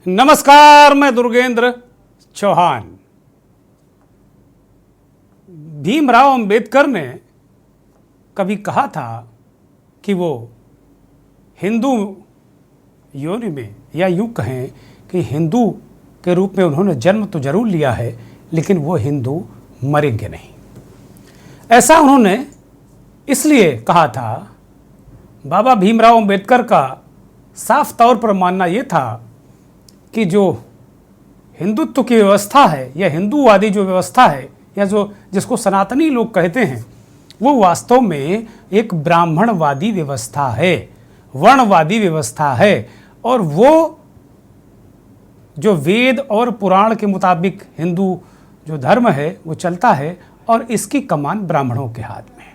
नमस्कार, मैं दुर्गेंद्र चौहान। भीमराव अंबेडकर ने कभी कहा था कि वो हिंदू योनि में, या यूं कहें कि हिंदू के रूप में उन्होंने जन्म तो जरूर लिया है, लेकिन वो हिंदू मरेंगे नहीं। ऐसा उन्होंने इसलिए कहा था। बाबा भीमराव अंबेडकर का साफ तौर पर मानना ये था कि जो हिंदुत्व की व्यवस्था है, या हिंदूवादी जो व्यवस्था है, या जिसको सनातनी लोग कहते हैं, वो वास्तव में एक ब्राह्मणवादी व्यवस्था है, वर्णवादी व्यवस्था है। और वो जो वेद और पुराण के मुताबिक हिंदू जो धर्म है वो चलता है, और इसकी कमान ब्राह्मणों के हाथ में है।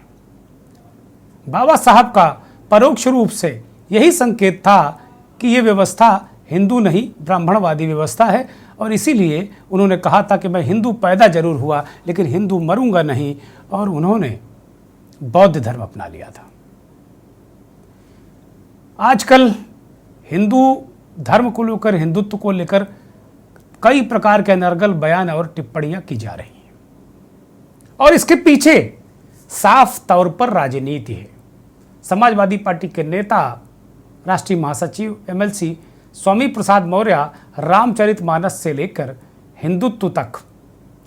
बाबा साहब का परोक्ष रूप से यही संकेत था कि ये व्यवस्था हिंदू नहीं ब्राह्मणवादी व्यवस्था है, और इसीलिए उन्होंने कहा था कि मैं हिंदू पैदा जरूर हुआ लेकिन हिंदू मरूंगा नहीं, और उन्होंने बौद्ध धर्म अपना लिया था। आजकल हिंदू धर्म को लेकर, हिंदुत्व को लेकर कई प्रकार के अनर्गल बयान और टिप्पणियां की जा रही हैं, और इसके पीछे साफ तौर पर राजनीति है। समाजवादी पार्टी के नेता, राष्ट्रीय महासचिव एमएलसी स्वामी प्रसाद मौर्य रामचरितमानस से लेकर हिंदुत्व तक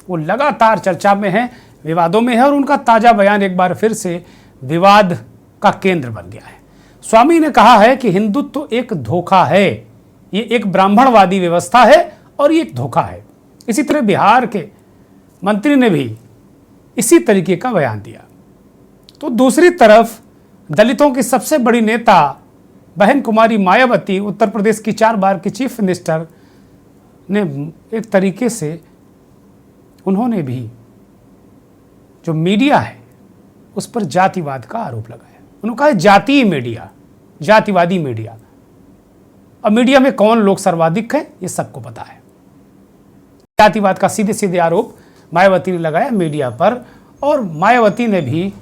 वो लगातार चर्चा में है, विवादों में है, और उनका ताजा बयान एक बार फिर से विवाद का केंद्र बन गया है। स्वामी ने कहा है कि हिंदुत्व एक धोखा है, ये एक ब्राह्मणवादी व्यवस्था है और ये एक धोखा है। इसी तरह बिहार के मंत्री ने भी इसी तरीके का बयान दिया। तो दूसरी तरफ दलितों की सबसे बड़ी नेता बहन कुमारी मायावती, उत्तर प्रदेश की 4 बार की चीफ मिनिस्टर, ने एक तरीके से उन्होंने भी जो मीडिया है उस पर जातिवाद का आरोप लगाया। उन्होंने कहा जातीय मीडिया, जातिवादी मीडिया। अब मीडिया में कौन लोग सर्वाधिक हैं ये सबको पता है। जातिवाद का सीधे सीधे आरोप मायावती ने लगाया मीडिया पर, और मायावती ने भी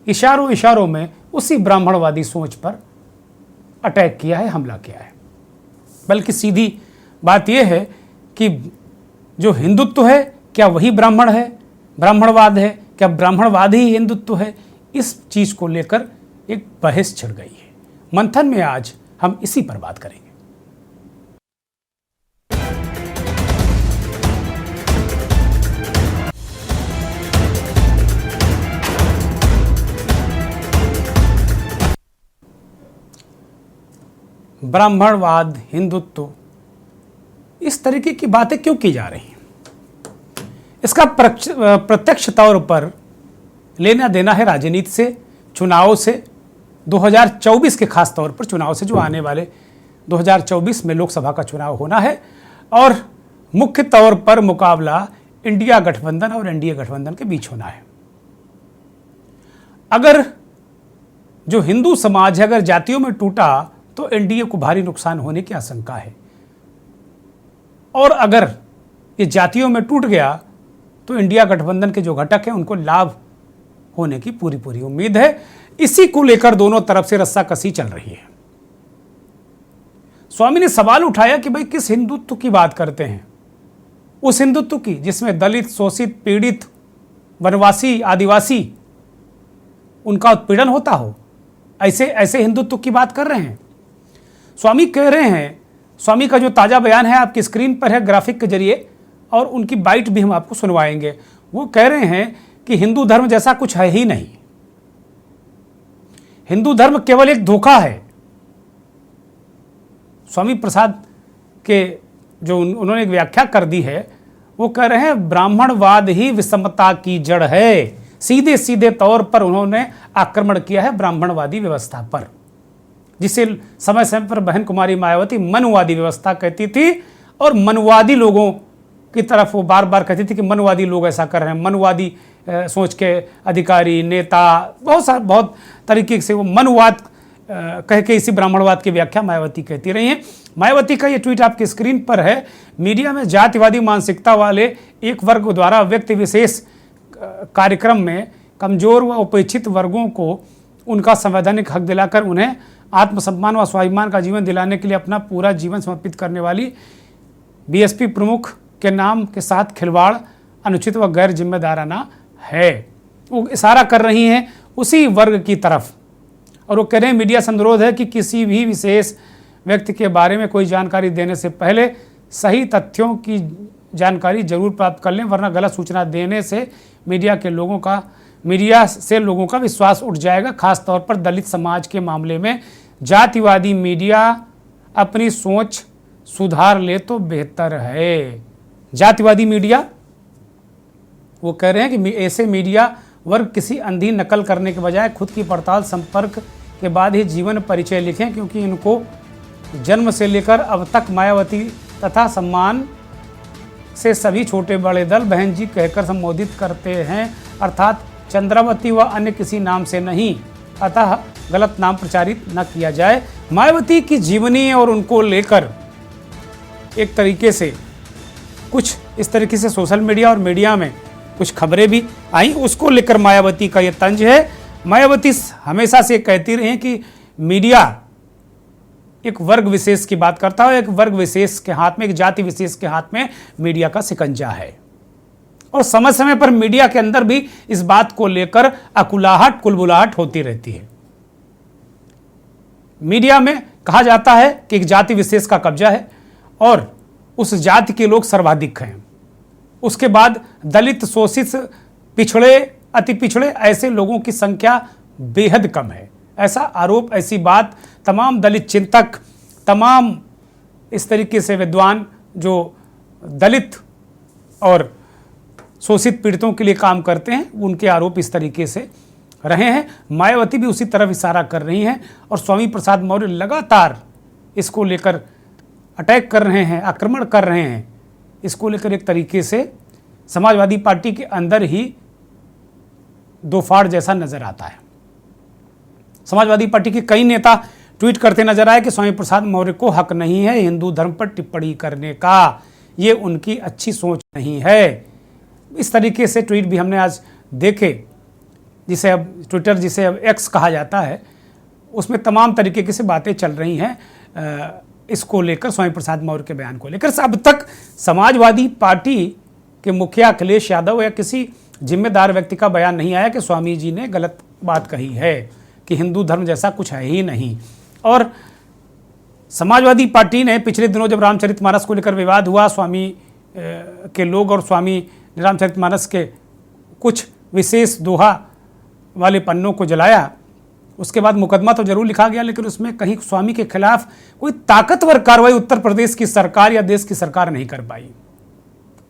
इशारों में उसी ब्राह्मणवादी सोच पर अटैक किया है, हमला किया है। बल्कि सीधी बात यह है कि जो हिंदुत्व है क्या वही ब्राह्मण है, ब्राह्मणवाद है, क्या ब्राह्मणवाद ही हिंदुत्व है? इस चीज को लेकर एक बहस छिड़ गई है। मंथन में आज हम इसी पर बात करेंगे। ब्राह्मणवाद, हिंदुत्व, इस तरीके की बातें क्यों की जा रही हैं? इसका प्रत्यक्ष तौर पर लेना देना है राजनीति से, चुनाव से, 2024 के खास तौर पर चुनाव से, जो आने वाले 2024 में लोकसभा का चुनाव होना है, और मुख्य तौर पर मुकाबला इंडिया गठबंधन और एनडीए गठबंधन के बीच होना है। अगर जो हिंदू समाज है अगर जातियों में टूटा तो एनडीए को भारी नुकसान होने की आशंका है, और अगर ये जातियों में टूट गया तो इंडिया गठबंधन के जो घटक हैं उनको लाभ होने की पूरी उम्मीद है। इसी को लेकर दोनों तरफ से रस्साकसी चल रही है। स्वामी ने सवाल उठाया कि भाई किस हिंदुत्व की बात करते हैं? उस हिंदुत्व की जिसमें दलित, शोषित, पीड़ित, वनवासी, आदिवासी, उनका उत्पीड़न होता हो, ऐसे हिंदुत्व की बात कर रहे हैं। स्वामी कह रहे हैं, स्वामी का जो ताजा बयान है आपकी स्क्रीन पर है ग्राफिक के जरिए, और उनकी बाइट भी हम आपको सुनवाएंगे। वो कह रहे हैं कि हिंदू धर्म जैसा कुछ है ही नहीं, हिंदू धर्म केवल एक धोखा है। स्वामी प्रसाद के जो उन्होंने एक व्याख्या कर दी है, वो कह रहे हैं ब्राह्मणवाद ही विषमता की जड़ है। सीधे सीधे तौर पर उन्होंने आक्रमण किया है ब्राह्मणवादी व्यवस्था पर, जिसे समय समय पर बहन कुमारी मायावती मनुवादी व्यवस्था कहती थी, और मनुवादी लोगों की तरफ वो बार बार कहती थी कि मनुवादी लोग ऐसा कर रहे हैं, मनुवादी सोच के अधिकारी, नेता, बहुत तरीके से वो मनुवाद कह के इसी ब्राह्मणवाद की व्याख्या मायावती कहती रही हैं। मायावती का ये ट्वीट आपकी स्क्रीन पर है। मीडिया में जातिवादी मानसिकता वाले एक वर्ग द्वारा व्यक्ति विशेष कार्यक्रम में कमजोर व उपेक्षित वर्गों को उनका संवैधानिक हक दिलाकर उन्हें आत्मसम्मान व स्वाभिमान का जीवन दिलाने के लिए अपना पूरा जीवन समर्पित करने वाली बीएसपी प्रमुख के नाम के साथ खिलवाड़ अनुचित व गैर जिम्मेदाराना है। वो इशारा कर रही हैं उसी वर्ग की तरफ, और वो कह रहे हैं मीडिया से अनुरोध है कि किसी भी विशेष व्यक्ति के बारे में कोई जानकारी देने से पहले सही तथ्यों की जानकारी जरूर प्राप्त कर लें, वरना गलत सूचना देने से मीडिया से लोगों का विश्वास उठ जाएगा। खासतौर पर दलित समाज के मामले में जातिवादी मीडिया अपनी सोच सुधार ले तो बेहतर है। जातिवादी मीडिया, वो कह रहे हैं कि ऐसे मीडिया वर्ग किसी अंधी नकल करने के बजाय खुद की पड़ताल संपर्क के बाद ही जीवन परिचय लिखें, क्योंकि इनको जन्म से लेकर अब तक मायावती तथा सम्मान से सभी छोटे बड़े दल बहन जी कहकर संबोधित करते हैं, अर्थात चंद्रावती व अन्य किसी नाम से नहीं। अतः गलत नाम प्रचारित न किया जाए। मायावती की जीवनी और उनको लेकर एक तरीके से कुछ इस तरीके से सोशल मीडिया और मीडिया में कुछ खबरें भी आई, उसको लेकर मायावती का ये तंज है। मायावती हमेशा से कहती रही कि मीडिया एक वर्ग विशेष की बात करता है, एक वर्ग विशेष के हाथ में, एक जाति विशेष के हाथ में मीडिया का शिकंजा है, और समय समय पर मीडिया के अंदर भी इस बात को लेकर अकुलाहट कुलबुलाहट होती रहती है। मीडिया में कहा जाता है कि एक जाति विशेष का कब्जा है और उस जाति के लोग सर्वाधिक हैं। उसके बाद दलित, शोषित, पिछड़े, अति पिछड़े ऐसे लोगों की संख्या बेहद कम है। ऐसा आरोप, ऐसी बात तमाम दलित चिंतक, तमाम इस तरीके से विद्वान जो दलित और शोषित पीड़ितों के लिए काम करते हैं, उनके आरोप इस तरीके से रहे हैं। मायावती भी उसी तरफ इशारा कर रही हैं, और स्वामी प्रसाद मौर्य लगातार इसको लेकर अटैक कर रहे हैं, आक्रमण कर रहे हैं। इसको लेकर एक तरीके से समाजवादी पार्टी के अंदर ही दो फाड़ जैसा नजर आता है। समाजवादी पार्टी के कई नेता ट्वीट करते नजर आए कि स्वामी प्रसाद मौर्य को हक नहीं है हिंदू धर्म पर टिप्पणी करने का, ये उनकी अच्छी सोच नहीं है। इस तरीके से ट्वीट भी हमने आज देखे, जिसे अब ट्विटर, जिसे अब एक्स कहा जाता है, उसमें तमाम तरीके से बातें चल रही हैं इसको लेकर, स्वामी प्रसाद मौर्य के बयान को लेकर। अब तक समाजवादी पार्टी के मुखिया अखिलेश यादव या किसी जिम्मेदार व्यक्ति का बयान नहीं आया कि स्वामी जी ने गलत बात कही है, कि हिंदू धर्म जैसा कुछ है ही नहीं। और समाजवादी पार्टी ने पिछले दिनों जब रामचरितमानस को लेकर विवाद हुआ, स्वामी के लोग और स्वामी रामचरितमानस के कुछ विशेष दोहा वाले पन्नों को जलाया, उसके बाद मुकदमा तो जरूर लिखा गया, लेकिन उसमें कहीं स्वामी के खिलाफ कोई ताकतवर कार्रवाई उत्तर प्रदेश की सरकार या देश की सरकार नहीं कर पाई।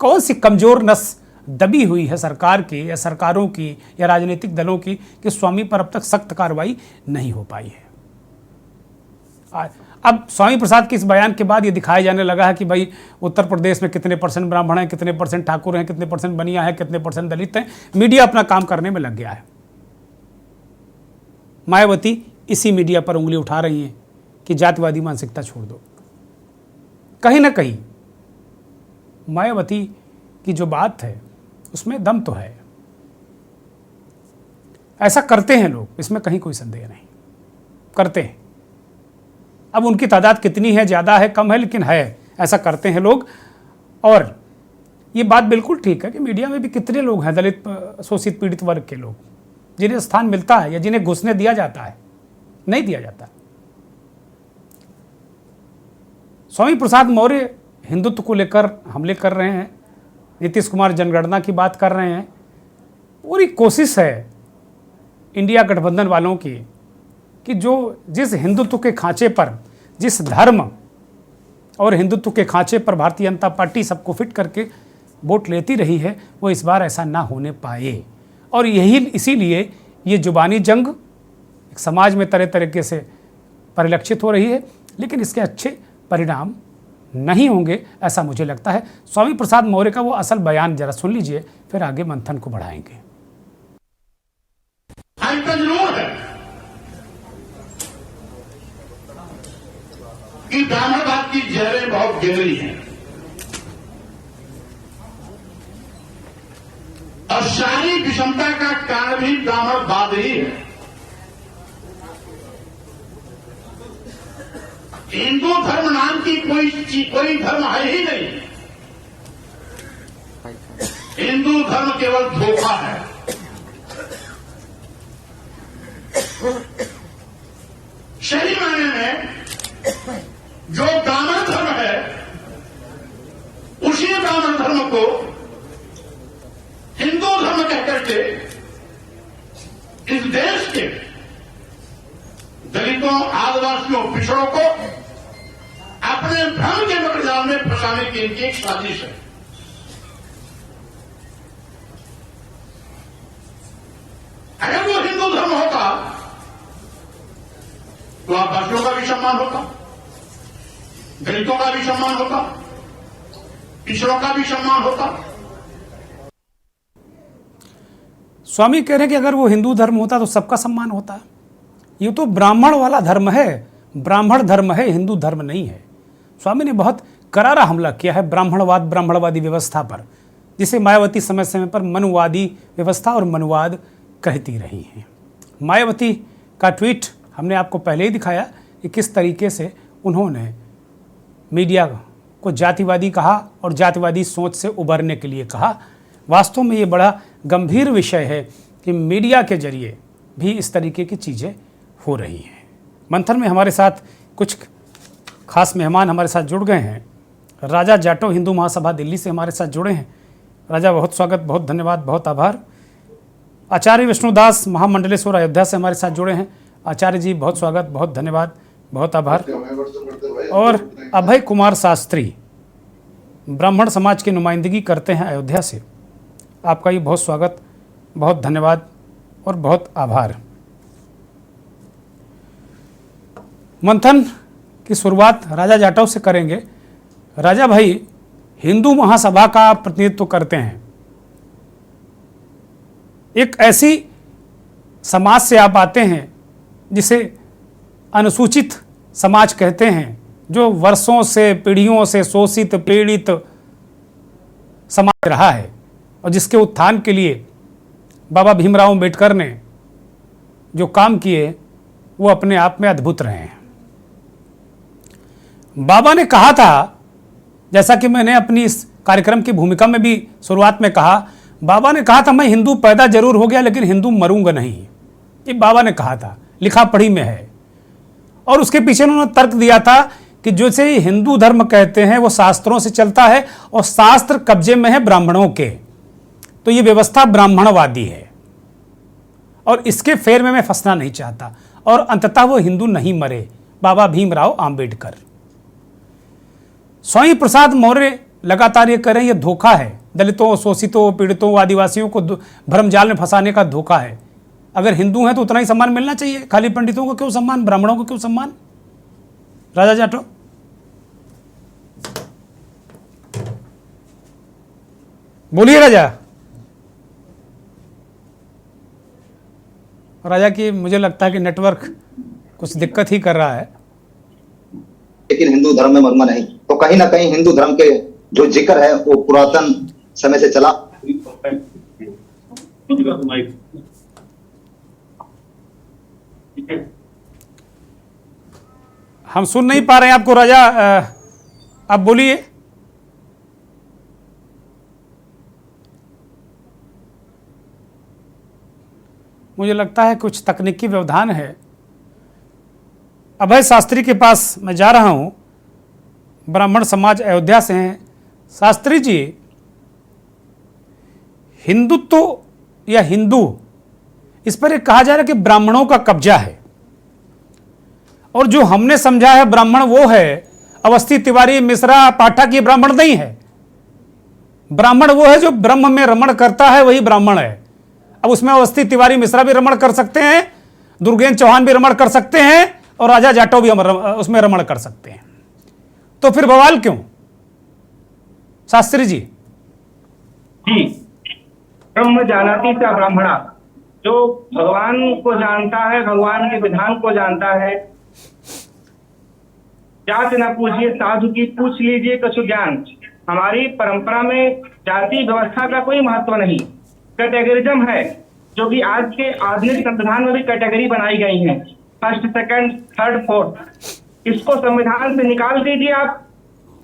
कौन सी कमजोर नस दबी हुई है सरकार की या सरकारों की या राजनीतिक दलों की कि स्वामी पर अब तक सख्त कार्रवाई नहीं हो पाई है। अब स्वामी प्रसाद के इस बयान के बाद ये दिखाया जाने लगा है कि भाई उत्तर प्रदेश में कितने % ब्राह्मण हैं, कितने % ठाकुर हैं, कितने % बनिया हैं, कितने % दलित हैं। मीडिया अपना काम करने में लग गया है। मायावती इसी मीडिया पर उंगली उठा रही हैं कि जातिवादी मानसिकता छोड़ दो। कहीं ना कहीं मायावती की जो बात है उसमें दम तो है। ऐसा करते हैं लोग, इसमें कहीं कोई संदेह नहीं, करते हैं। अब उनकी तादाद कितनी है, ज़्यादा है, कम है, लेकिन है, ऐसा करते हैं लोग। और ये बात बिल्कुल ठीक है कि मीडिया में भी कितने लोग हैं दलित, शोषित, पीड़ित वर्ग के लोग, जिन्हें स्थान मिलता है या जिन्हें घुसने दिया जाता है, नहीं दिया जाता। स्वामी प्रसाद मौर्य हिंदुत्व को लेकर हमले कर रहे हैं, नीतीश कुमार जनगणना की बात कर रहे हैं। पूरी कोशिश है इंडिया गठबंधन वालों की कि जो जिस हिंदुत्व के खांचे पर, जिस धर्म और हिंदुत्व के खांचे पर भारतीय जनता पार्टी सबको फिट करके वोट लेती रही है, वो इस बार ऐसा ना होने पाए। और यही इसीलिए ये जुबानी जंग एक समाज में तरह तरीके से परिलक्षित हो रही है, लेकिन इसके अच्छे परिणाम नहीं होंगे, ऐसा मुझे लगता है। स्वामी प्रसाद मौर्य का वो असल बयान जरा सुन लीजिए, फिर आगे मंथन को बढ़ाएंगे। जरूर है कि ब्राह्मणवाद की जड़ें बहुत गहरी हैं और सारी विषमता का कारण भी ब्राह्मणवाद ही है। हिंदू धर्म नाम की कोई धर्म है ही नहीं। हिंदू धर्म केवल धोखा है। सही मायने में जो ब्राह्मण धर्म है, उसी ब्राह्मण धर्म को हिंदू धर्म कहकर के इस देश के दलितों, आदिवासियों, पिछड़ों को अपने भ्रम के मकड़जाल में फंसाने की इनकी एक साजिश है। अगर वो हिंदू धर्म होता तो आदिवासियों का भी सम्मान होता, दलितों का भी सम्मान होता, पिछड़ों का भी सम्मान होता। स्वामी कह रहे हैं कि अगर वो हिंदू धर्म होता तो सबका सम्मान होता। ये तो ब्राह्मण वाला धर्म है, ब्राह्मण धर्म है, हिंदू धर्म नहीं है। स्वामी ने बहुत करारा हमला किया है ब्राह्मणवाद, ब्राह्मणवादी व्यवस्था पर, जिसे मायावती समय समय पर मनुवादी व्यवस्था और मनुवाद कहती रही हैं। मायावती का ट्वीट हमने आपको पहले ही दिखाया कि किस तरीके से उन्होंने मीडिया को जातिवादी कहा और जातिवादी सोच से उबरने के लिए कहा। वास्तव में ये बड़ा गंभीर विषय है कि मीडिया के जरिए भी इस तरीके की चीज़ें हो रही हैं। मंथन में हमारे साथ कुछ खास मेहमान हमारे साथ जुड़ गए हैं। राजा जाटव हिंदू महासभा दिल्ली से हमारे साथ जुड़े हैं। राजा, बहुत स्वागत, बहुत धन्यवाद, बहुत आभार। आचार्य विष्णुदास महामंडलेश्वर अयोध्या से हमारे साथ जुड़े हैं। आचार्य जी, बहुत स्वागत, बहुत धन्यवाद, बहुत आभार। और अभय कुमार शास्त्री ब्राह्मण समाज की नुमाइंदगी करते हैं अयोध्या से, आपका ये बहुत स्वागत, बहुत धन्यवाद और बहुत आभार। मंथन की शुरुआत राजा जाटव से करेंगे। राजा भाई, हिंदू महासभा का प्रतिनिधित्व करते हैं, एक ऐसी समाज से आप आते हैं जिसे अनुसूचित समाज कहते हैं, जो वर्षों से, पीढ़ियों से शोषित, पीड़ित समाज रहा है और जिसके उत्थान के लिए बाबा भीमराव अम्बेडकर ने जो काम किए वो अपने आप में अद्भुत रहे हैं। बाबा ने कहा था, जैसा कि मैंने अपनी इस कार्यक्रम की भूमिका में भी शुरुआत में कहा, बाबा ने कहा था मैं हिंदू पैदा जरूर हो गया लेकिन हिंदू मरूंगा नहीं। ये बाबा ने कहा था, लिखा पढ़ी में है। और उसके पीछे उन्होंने तर्क दिया था कि जो से हिंदू धर्म कहते हैं वो शास्त्रों से चलता है और शास्त्र कब्जे में है ब्राह्मणों के, तो ये व्यवस्था ब्राह्मणवादी है और इसके फेर में मैं फंसना नहीं चाहता। और अंततः वो हिंदू नहीं मरे, बाबा भीमराव आम्बेडकर। स्वामी प्रसाद मौर्य लगातार ये कह रहे हैं, ये धोखा है, दलितों, शोषितों, पीड़ितों, आदिवासियों को भ्रमजाल में फंसाने का धोखा है। अगर हिंदू हैं तो उतना ही सम्मान मिलना चाहिए, खाली पंडितों को क्यों सम्मान, ब्राह्मणों को क्यों सम्मान? राजा जाटव, बोलिए राजा। राजा की मुझे लगता है कि नेटवर्क कुछ दिक्कत ही कर रहा है। लेकिन हिंदू धर्म में मरूंगा नहीं, तो कहीं ना कहीं हिंदू धर्म के जो जिक्र है वो पुरातन समय से चला। हम सुन नहीं पा रहे हैं आपको राजा, आप बोलिए। मुझे लगता है कुछ तकनीकी व्यवधान है। अभय शास्त्री के पास मैं जा रहा हूं, ब्राह्मण समाज अयोध्या से हैं। शास्त्री जी, हिंदुत्व या हिंदू, इस पर एक कहा जा रहा है कि ब्राह्मणों का कब्जा है, और जो हमने समझा है ब्राह्मण वो है अवस्थी, तिवारी, मिश्रा, पाठक, ये ब्राह्मण नहीं है। ब्राह्मण वो है जो ब्रह्म में रमण करता है, वही ब्राह्मण है। अब उसमें अवस्थी, तिवारी, मिश्रा भी रमण कर सकते हैं, दुर्गेन्द्र चौहान भी रमण कर सकते हैं और राजा जाटव भी उसमें रमण कर सकते हैं। तो फिर बवाल क्यों? शास्त्री जी ब्रह्म जानाति च ब्राह्मणा, जो भगवान को जानता है, भगवान के विधान को जानता है, जाति न पूछिए साधु की, पूछ लीजिए कछु ज्ञान। हमारी परंपरा में जाति व्यवस्था का कोई महत्व नहीं, कैटेगरिज्म है, जो कि आज के आधुनिक संविधान में भी कैटेगरी बनाई गई है, फर्स्ट, सेकंड, थर्ड, फोर्थ। इसको संविधान से निकाल दीजिए, आप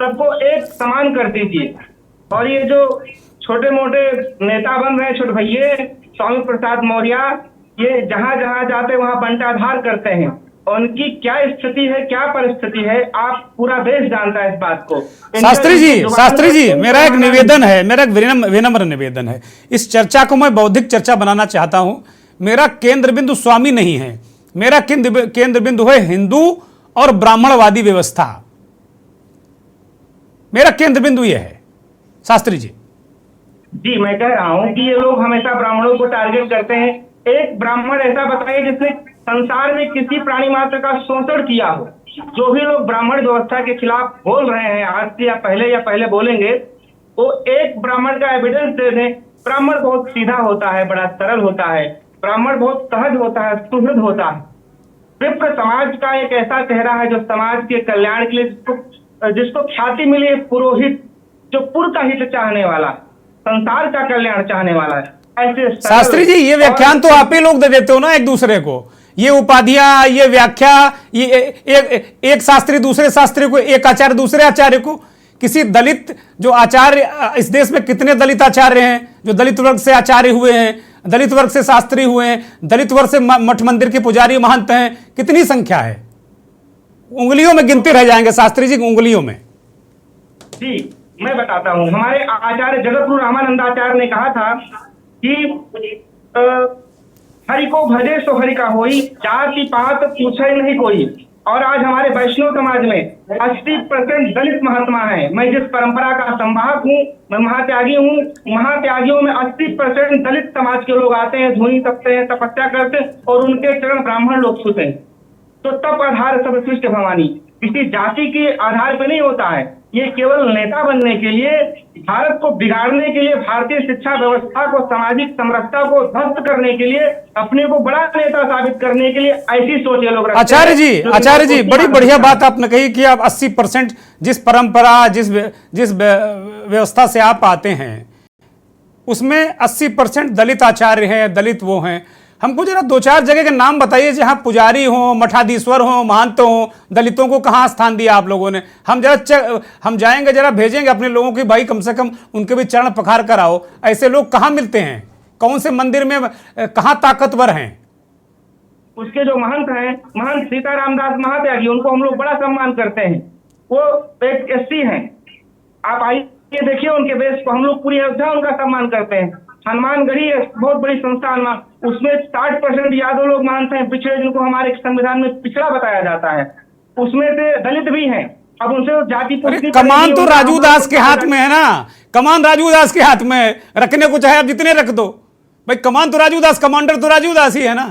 सबको एक समान कर दीजिए। और ये जो छोटे मोटे नेता बन रहे हैं, छोटे भैये स्वामी प्रसाद मौर्य, ये जहां जहां जाते वहां बंटाधार करते हैं। और उनकी क्या स्थिति है, क्या परिस्थिति है, आप पूरा देश जानता है इस बात को। शास्त्री जी मेरा एक निवेदन है, मेरा एक विनम्र निवेदन है। इस चर्चा को मैं बौद्धिक चर्चा बनाना चाहता हूं। मेरा केंद्र बिंदु स्वामी नहीं है, मेरा केंद्र बिंदु है हिंदू और ब्राह्मणवादी व्यवस्था। मेरा केंद्र बिंदु यह है शास्त्री जी। जी मैं कह रहा हूं कि ये लोग हमेशा ब्राह्मणों को टारगेट करते हैं। एक ब्राह्मण ऐसा बताइए जिसने संसार में किसी प्राणी मात्र का शोषण किया हो। जो भी लोग ब्राह्मण व्यवस्था के खिलाफ बोल रहे हैं आज से या पहले बोलेंगे, वो एक ब्राह्मण का एविडेंस दे दें। ब्राह्मण बहुत सीधा होता है, बड़ा सरल होता है, ब्राह्मण बहुत सहज होता है, सुहृद होता है। विप्र समाज का एक ऐसा चेहरा है जो समाज के कल्याण के लिए जिसको ख्याति मिली है, पुरोहित, जो पुर का हित चाहने वाला, संसार का कल्याण चाहने वाला है। ऐसे शास्त्री जी ये व्याख्यान तो आप ही लोग दे देते हो ना एक दूसरे को, ये उपाधियां, ये व्याख्या, ये एक शास्त्री दूसरे शास्त्री को, एक आचार्य दूसरे आचार्य को। किसी दलित जो आचार्य, इस देश में कितने दलित आचार्य हैं जो दलित वर्ग से आचार्य हुए हैं, दलित वर्ग से शास्त्री हुए हैं, दलित वर्ग से मठ मंदिर के पुजारी महंत हैं, कितनी संख्या है? उंगलियों में गिनते रह जाएंगे शास्त्री जी, उंगलियों में। जी मैं बताता हूँ, हमारे आचार्य जगतगुरु रामानंदाचार्य ने कहा था कि हरि को भजे सो हरि का होई, जाति पात पूछे नहीं कोई। और आज हमारे वैष्णव समाज में 80% दलित महात्मा हैं। मैं जिस परंपरा का संवाहक हूँ, मैं महात्यागी हूँ। महात्यागियों में 80% दलित समाज के लोग आते हैं, धूनी तपते हैं, तपस्या करते हैं और उनके चरण ब्राह्मण लोग छूते हैं। तो तप आधार सब सृष्टि भवानी किसी जाति के आधार पर नहीं होता है। ये केवल नेता बनने के लिए, भारत को बिगाड़ने के लिए, भारतीय शिक्षा व्यवस्था को, सामाजिक समरसता को ध्वस्त करने के लिए, अपने को बड़ा नेता साबित करने के लिए ऐसी सोच ये लोग रखते हैं। आचार्य जी बड़ी बढ़िया बात आपने कही कि आप 80% जिस परंपरा, जिस व्यवस्था से आप आते हैं उसमें 80% दलित आचार्य हैं, दलित वो हैं। हमको जरा 2-4 जगह के नाम बताइए जहां पुजारी हो, मठाधीश्वर हो, महंत हो, दलितों को कहां स्थान दिया आप लोगों ने। हम जाएंगे, जरा भेजेंगे अपने लोगों की, भाई कम से कम उनके भी चरण पखार कर आओ। ऐसे लोग कहां मिलते हैं, कौन से मंदिर में, कहां ताकतवर हैं? उसके जो महंत हैं, महंत सीताराम दास महात्यागी, उनको हम लोग बड़ा सम्मान करते हैं। वो एक एससी हैं। आप आइए देखिए उनके बेस को, हम लोग पूरी अयोध्या उनका सम्मान करते हैं। हनुमानगढ़ी बहुत बड़ी संस्थान, उसमें 60% यादव लोग मानते हैं, पिछड़े, जिनको हमारे संविधान में पिछड़ा बताया जाता है। उसमें से दलित भी हैं। अब उनसे जाति कमान तो राजू दास के हाथ में है ना, कमान राजू दास के हाथ में, रखने को चाहे आप जितने रख दो भाई। कमान तो राजू दास, कमांडर तो राजू दास ही है ना।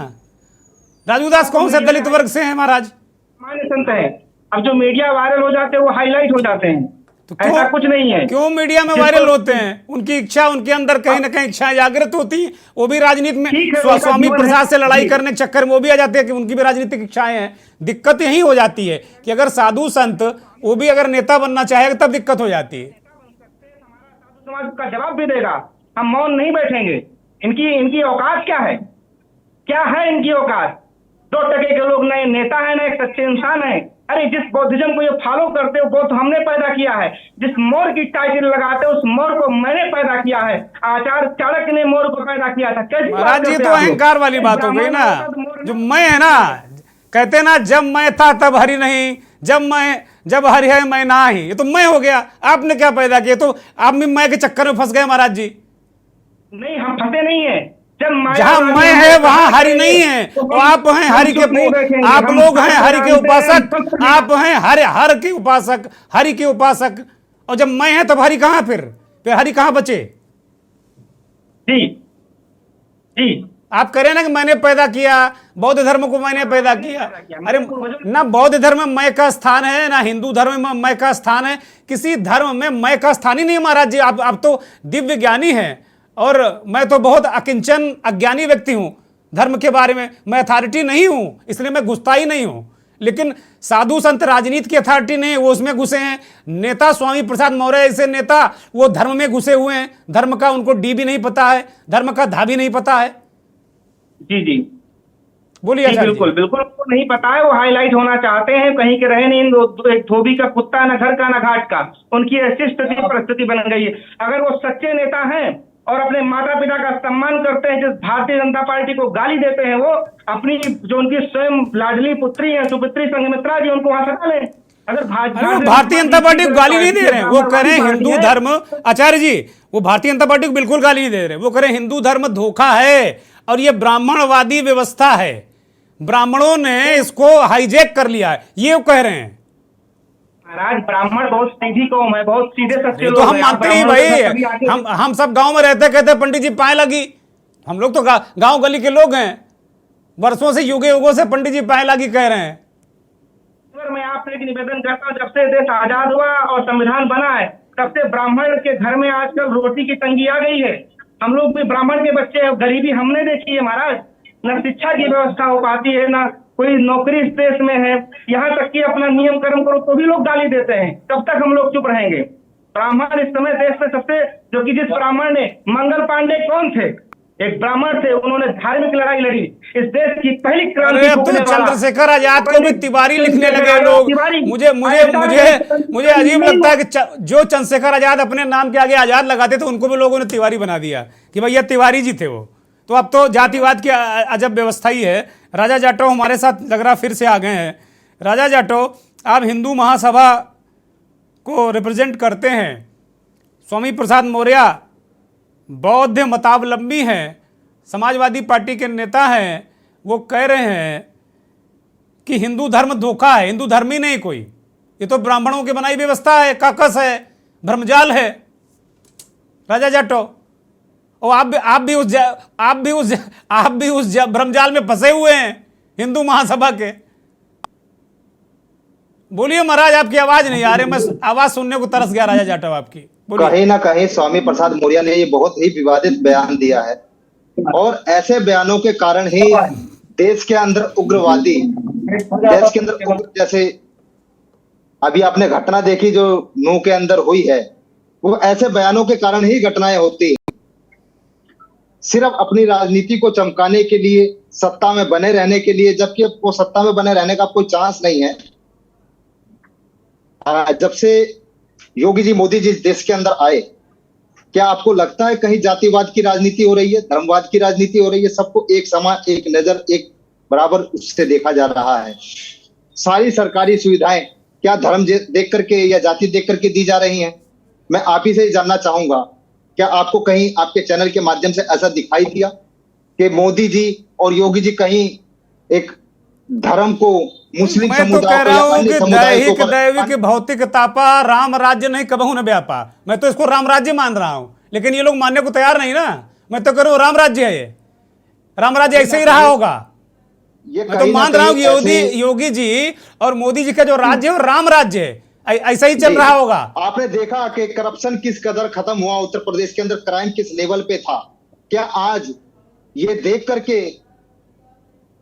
राजू दास कौन से दलित वर्ग से है महाराज? मान्य संत है। अब जो मीडिया वायरल हो जाते हैं वो हाईलाइट हो जाते हैं, तो ऐसा कुछ नहीं है। क्यों मीडिया में वायरल होते हैं? उनकी इच्छा, उनके अंदर कहीं ना कहीं इच्छाएं जागृत होती हैं। वो भी राजनीति में स्वामी प्रसाद से लड़ाई करने के चक्कर में वो भी आ जाते हैं कि उनकी भी राजनीतिक इच्छाएं हैं। दिक्कत यही हो जाती है कि अगर साधु संत वो भी अगर नेता बनना चाहेगा तब दिक्कत हो जाती है। समाज का जवाब भी देगा, हम मौन नहीं बैठेंगे। इनकी औकात क्या है? क्या है इनकी औकात? 2% के लोग नए नेता है, ना एक सच्चे इंसान है। अरे जिस बौद्धिज्म को ये फॉलो करते हो वो तो हमने पैदा किया है। जिस मोर की टाइटल लगाते हो उस मोर को मैंने पैदा किया है। आचार्य चाणक्य ने मोर को पैदा किया था। कैसे महाराज जी, तो अहंकार वाली बात हो गई ना। जो मैं है ना, कहते ना जब मैं था तब हरि नहीं, जब हरि है मैं ना ही। ये तो मैं हो गया। आपने क्या पैदा किया? तो आप भी मैं के चक्कर में फंस गए महाराज जी। नहीं, हम फंसे नहीं है। जहां मैं है वहां हरि नहीं है। तो आप हैं हरि के, आप लोग हैं हरि के उपासक, आप हैं हर के उपासक, हरि के उपासक। और जब मैं है तब हरि कहां? फिर हरि कहां बचे? जी जी आप करें ना कि मैंने पैदा किया, बौद्ध धर्म को मैंने पैदा किया। अरे ना बौद्ध धर्म में मैं का स्थान है, ना हिंदू धर्म में मैं का स्थान है। किसी धर्म में मैं का स्थान ही नहीं महाराज जी। आप तो दिव्य ज्ञानी हैं और मैं तो बहुत अकिंचन अज्ञानी व्यक्ति हूं। धर्म के बारे में मैं अथॉरिटी नहीं हूं, इसलिए मैं घुसता ही नहीं हूं। लेकिन साधु संत राजनीति की अथॉरिटी नहीं है, वो उसमें घुसे हैं। नेता स्वामी प्रसाद मौर्य ऐसे नेता वो धर्म में घुसे हुए हैं। धर्म का उनको डी भी नहीं पता है, धर्म का धा भी नहीं पता है। जी जी बोलिए जी, आचार्य जी। बिल्कुल बिल्कुल, उनको नहीं पता है, वो हाईलाइट होना चाहते हैं, कहीं के रहे नहीं, एक धोबी का कुत्ता, न घर का न घाट का, उनकी ऐसी स्थिति परिस्थिति बन गई है। अगर वो सच्चे नेता हैं और अपने माता पिता का सम्मान करते हैं, जिस भारतीय जनता पार्टी को गाली देते हैं, वो अपनी जो उनकी स्वयं लाडली पुत्री है सुपुत्री संघमित्रा जी, उनको वहां हटा लें। अगर अरे वो भारतीय जनता पार्टी को गाली नहीं दे रहे हैं, वो कह रहे हैं हिंदू धर्म, आचार्य जी वो भारतीय जनता पार्टी को बिल्कुल गाली नहीं दे रहे, वो कह रहे हैं हिंदू धर्म धोखा है और ये ब्राह्मणवादी व्यवस्था है, ब्राह्मणों ने इसको हाईजैक कर लिया है, ये वो कह रहे हैं। महाराज, ब्राह्मण बहुत सीधी कौम है, बहुत सीधे सच्चे ये लोग तो हम हैं। मानते ही भाई, हम सब गांव में रहते, कहते पंडित जी पाए लगी, हम लोग तो गांव गली के लोग हैं, वर्षों से युगे युगों से पंडित जी पाए लगी कह रहे हैं। मैं आपसे एक निवेदन करता हूँ, जब से देश आजाद हुआ और संविधान बना है, तब से ब्राह्मण के घर में आजकल रोटी की तंगी आ गई है। हम लोग भी ब्राह्मण के बच्चे हैं, गरीबी हमने देखी है महाराज, न शिक्षा की व्यवस्था हो पाती है, न कोई नौकरी इस देश में है, यहाँ तक कि अपना नियम कर्म करो तो भी लोग गाली देते हैं। कब तक हम लोग चुप रहेंगे? ब्राह्मण इस समय देश में सबसे, जो कि जिस ब्राह्मण ने, मंगल पांडे कौन थे? एक ब्राह्मण थे, उन्होंने धार्मिक लड़ाई लड़ी, इस देश की पहली क्रांति। अब तो चंद्रशेखर आजाद को भी तिवारी लिखने लगे लोग। मुझे मुझे मुझे मुझे अजीब लगता है कि जो चंद्रशेखर आजाद अपने नाम के आगे आजाद लगाते थे, उनको भी लोगों ने तिवारी बना दिया कि भैया तिवारी जी थे वो। तो अब तो जातिवाद की अजब व्यवस्था ही है। राजा जाटव हमारे साथ लग रहा फिर से आ गए हैं। राजा जाटव, आप हिंदू महासभा को रिप्रेजेंट करते हैं, स्वामी प्रसाद मौर्य बौद्ध मतावलंबी हैं, समाजवादी पार्टी के नेता हैं, वो कह रहे हैं कि हिंदू धर्म धोखा है, हिंदू धर्म ही नहीं कोई, ये तो ब्राह्मणों की बनाई व्यवस्था है, काकस है, भ्रमजाल है। राजा जाटव, और आप भी उस भ्रमजाल में फंसे हुए हैं हिंदू महासभा के। बोलिए महाराज, आपकी आवाज नहीं आ रही, मैं आवाज सुनने को तरस गया राजा जाटव आपकी। कहीं ना कहीं स्वामी प्रसाद मौर्य ने ये बहुत ही विवादित बयान दिया है, और ऐसे बयानों के कारण ही देश के अंदर उग्रवादी, देश के अंदर उग्र, जैसे अभी आपने घटना देखी जो नूह के अंदर हुई है, वो ऐसे बयानों के कारण ही घटनाएं होती हैं। सिर्फ अपनी राजनीति को चमकाने के लिए, सत्ता में बने रहने के लिए, जबकि वो सत्ता में बने रहने का कोई चांस नहीं है। जब से योगी जी, मोदी जी देश के अंदर आए, क्या आपको लगता है कहीं जातिवाद की राजनीति हो रही है, धर्मवाद की राजनीति हो रही है? सबको एक समान, एक नजर, एक बराबर उससे देखा जा रहा है। सारी सरकारी सुविधाएं क्या धर्म देख करके या जाति देख करके दी जा रही हैं? मैं आप ही से जानना चाहूंगा, क्या आपको कहीं आपके चैनल के माध्यम से ऐसा दिखाई दिया कि मोदी जी और योगी जी कहीं एक धर्म को, मुस्लिम मैं तो कह रहा हूं कि दैहिक दैविक भौतिक तापा राम राज्य नहीं कबहू न व्यापा। मैं तो इसको राम राज्य मान रहा हूं, लेकिन ये लोग मानने को तैयार नहीं ना। मैं तो कह रहा हूं राम राज्य है, ये राम राज्य ऐसे ही रहा होगा। मैं तो मान रहा हूं कि योगी जी और मोदी जी का जो राज्य है वो राम राज्य है, ऐसा ही चल रहा होगा। आपने देखा कि करप्शन किस कदर खत्म हुआ उत्तर प्रदेश के अंदर, क्राइम किस लेवल पे था। क्या आज ये देख करके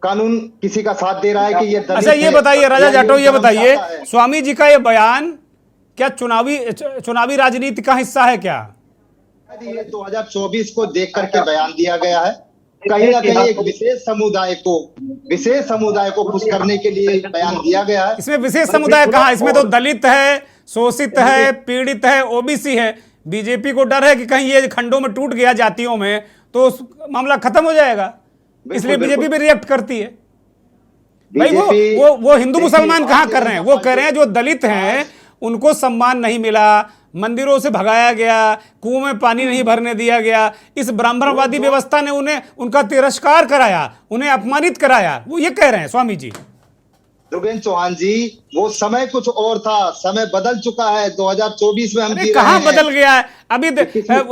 कानून किसी का साथ दे रहा है कि ये दलित? अच्छा ये बताइए राजा जाटव, ये बताइए स्वामी जी का ये बयान क्या चुनावी राजनीति का हिस्सा है क्या? ये 2024 को देख करके बयान दिया गया है। कहीं ना कहीं एक विशेष समुदाय को खुश करने के लिए बयान दिया गया है। इसमें विशेष समुदाय कहाँ? इसमें तो दलित है, शोषित है, पीड़ित है, ओबीसी है। बीजेपी को डर है कि कहीं ये खंडों में टूट गया जातियों में तो मामला खत्म हो जाएगा, इसलिए बीजेपी भी रिएक्ट करती है। भाई वो हिंदू मुसलमान कहाँ कर रहे हैं? वो कह रहे हैं जो दलित हैं उनको सम्मान नहीं मिला, मंदिरों से भगाया गया, कुओं में पानी नहीं भरने दिया गया, इस ब्राह्मणवादी व्यवस्था ने उन्हें उनका तिरस्कार कराया, उन्हें अपमानित कराया, वो ये कह रहे हैं स्वामी जी। ध्रुवेंद्र चौहान जी, वो समय कुछ और था, समय बदल चुका है। 2024 में हम जी कहाँ रहे हैं। बदल गया है? अभी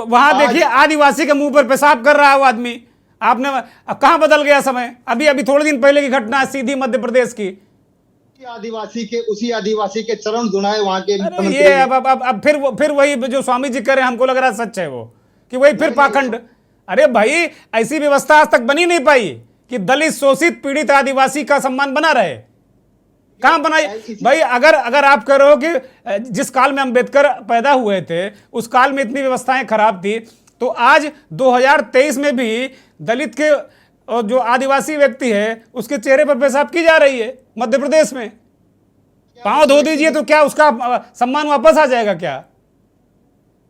वहां देखिए आदिवासी के मुंह पर पेशाब कर रहा है वो आदमी। आपने कहाँ बदल गया समय? अभी थोड़े दिन पहले की घटना है सीधी मध्य प्रदेश की। उसी आदिवासी के चरण धुनाए वहां के। ये अब फिर वही जो स्वामी जी कह रहे हैं, हमको लग रहा है सच है वो, कि वही फिर पाखंड। अरे भाई ऐसी व्यवस्था आज तक बनी नहीं पाई कि दलित, शोषित, पीड़ित आदिवासी का सम्मान बना रहे। कहां बनाई भाई? अगर आप कह रहे हो कि जिस काल में अंबेडकर पैदा हुए थे उस काल में इतनी व्यवस्थाएं खराब थी, तो आज 2023 में भी दलित के और जो आदिवासी व्यक्ति है उसके चेहरे पर पेशाब की जा रही है मध्य प्रदेश में, पांव धो दीजिए तो क्या उसका सम्मान वापस आ जाएगा? क्या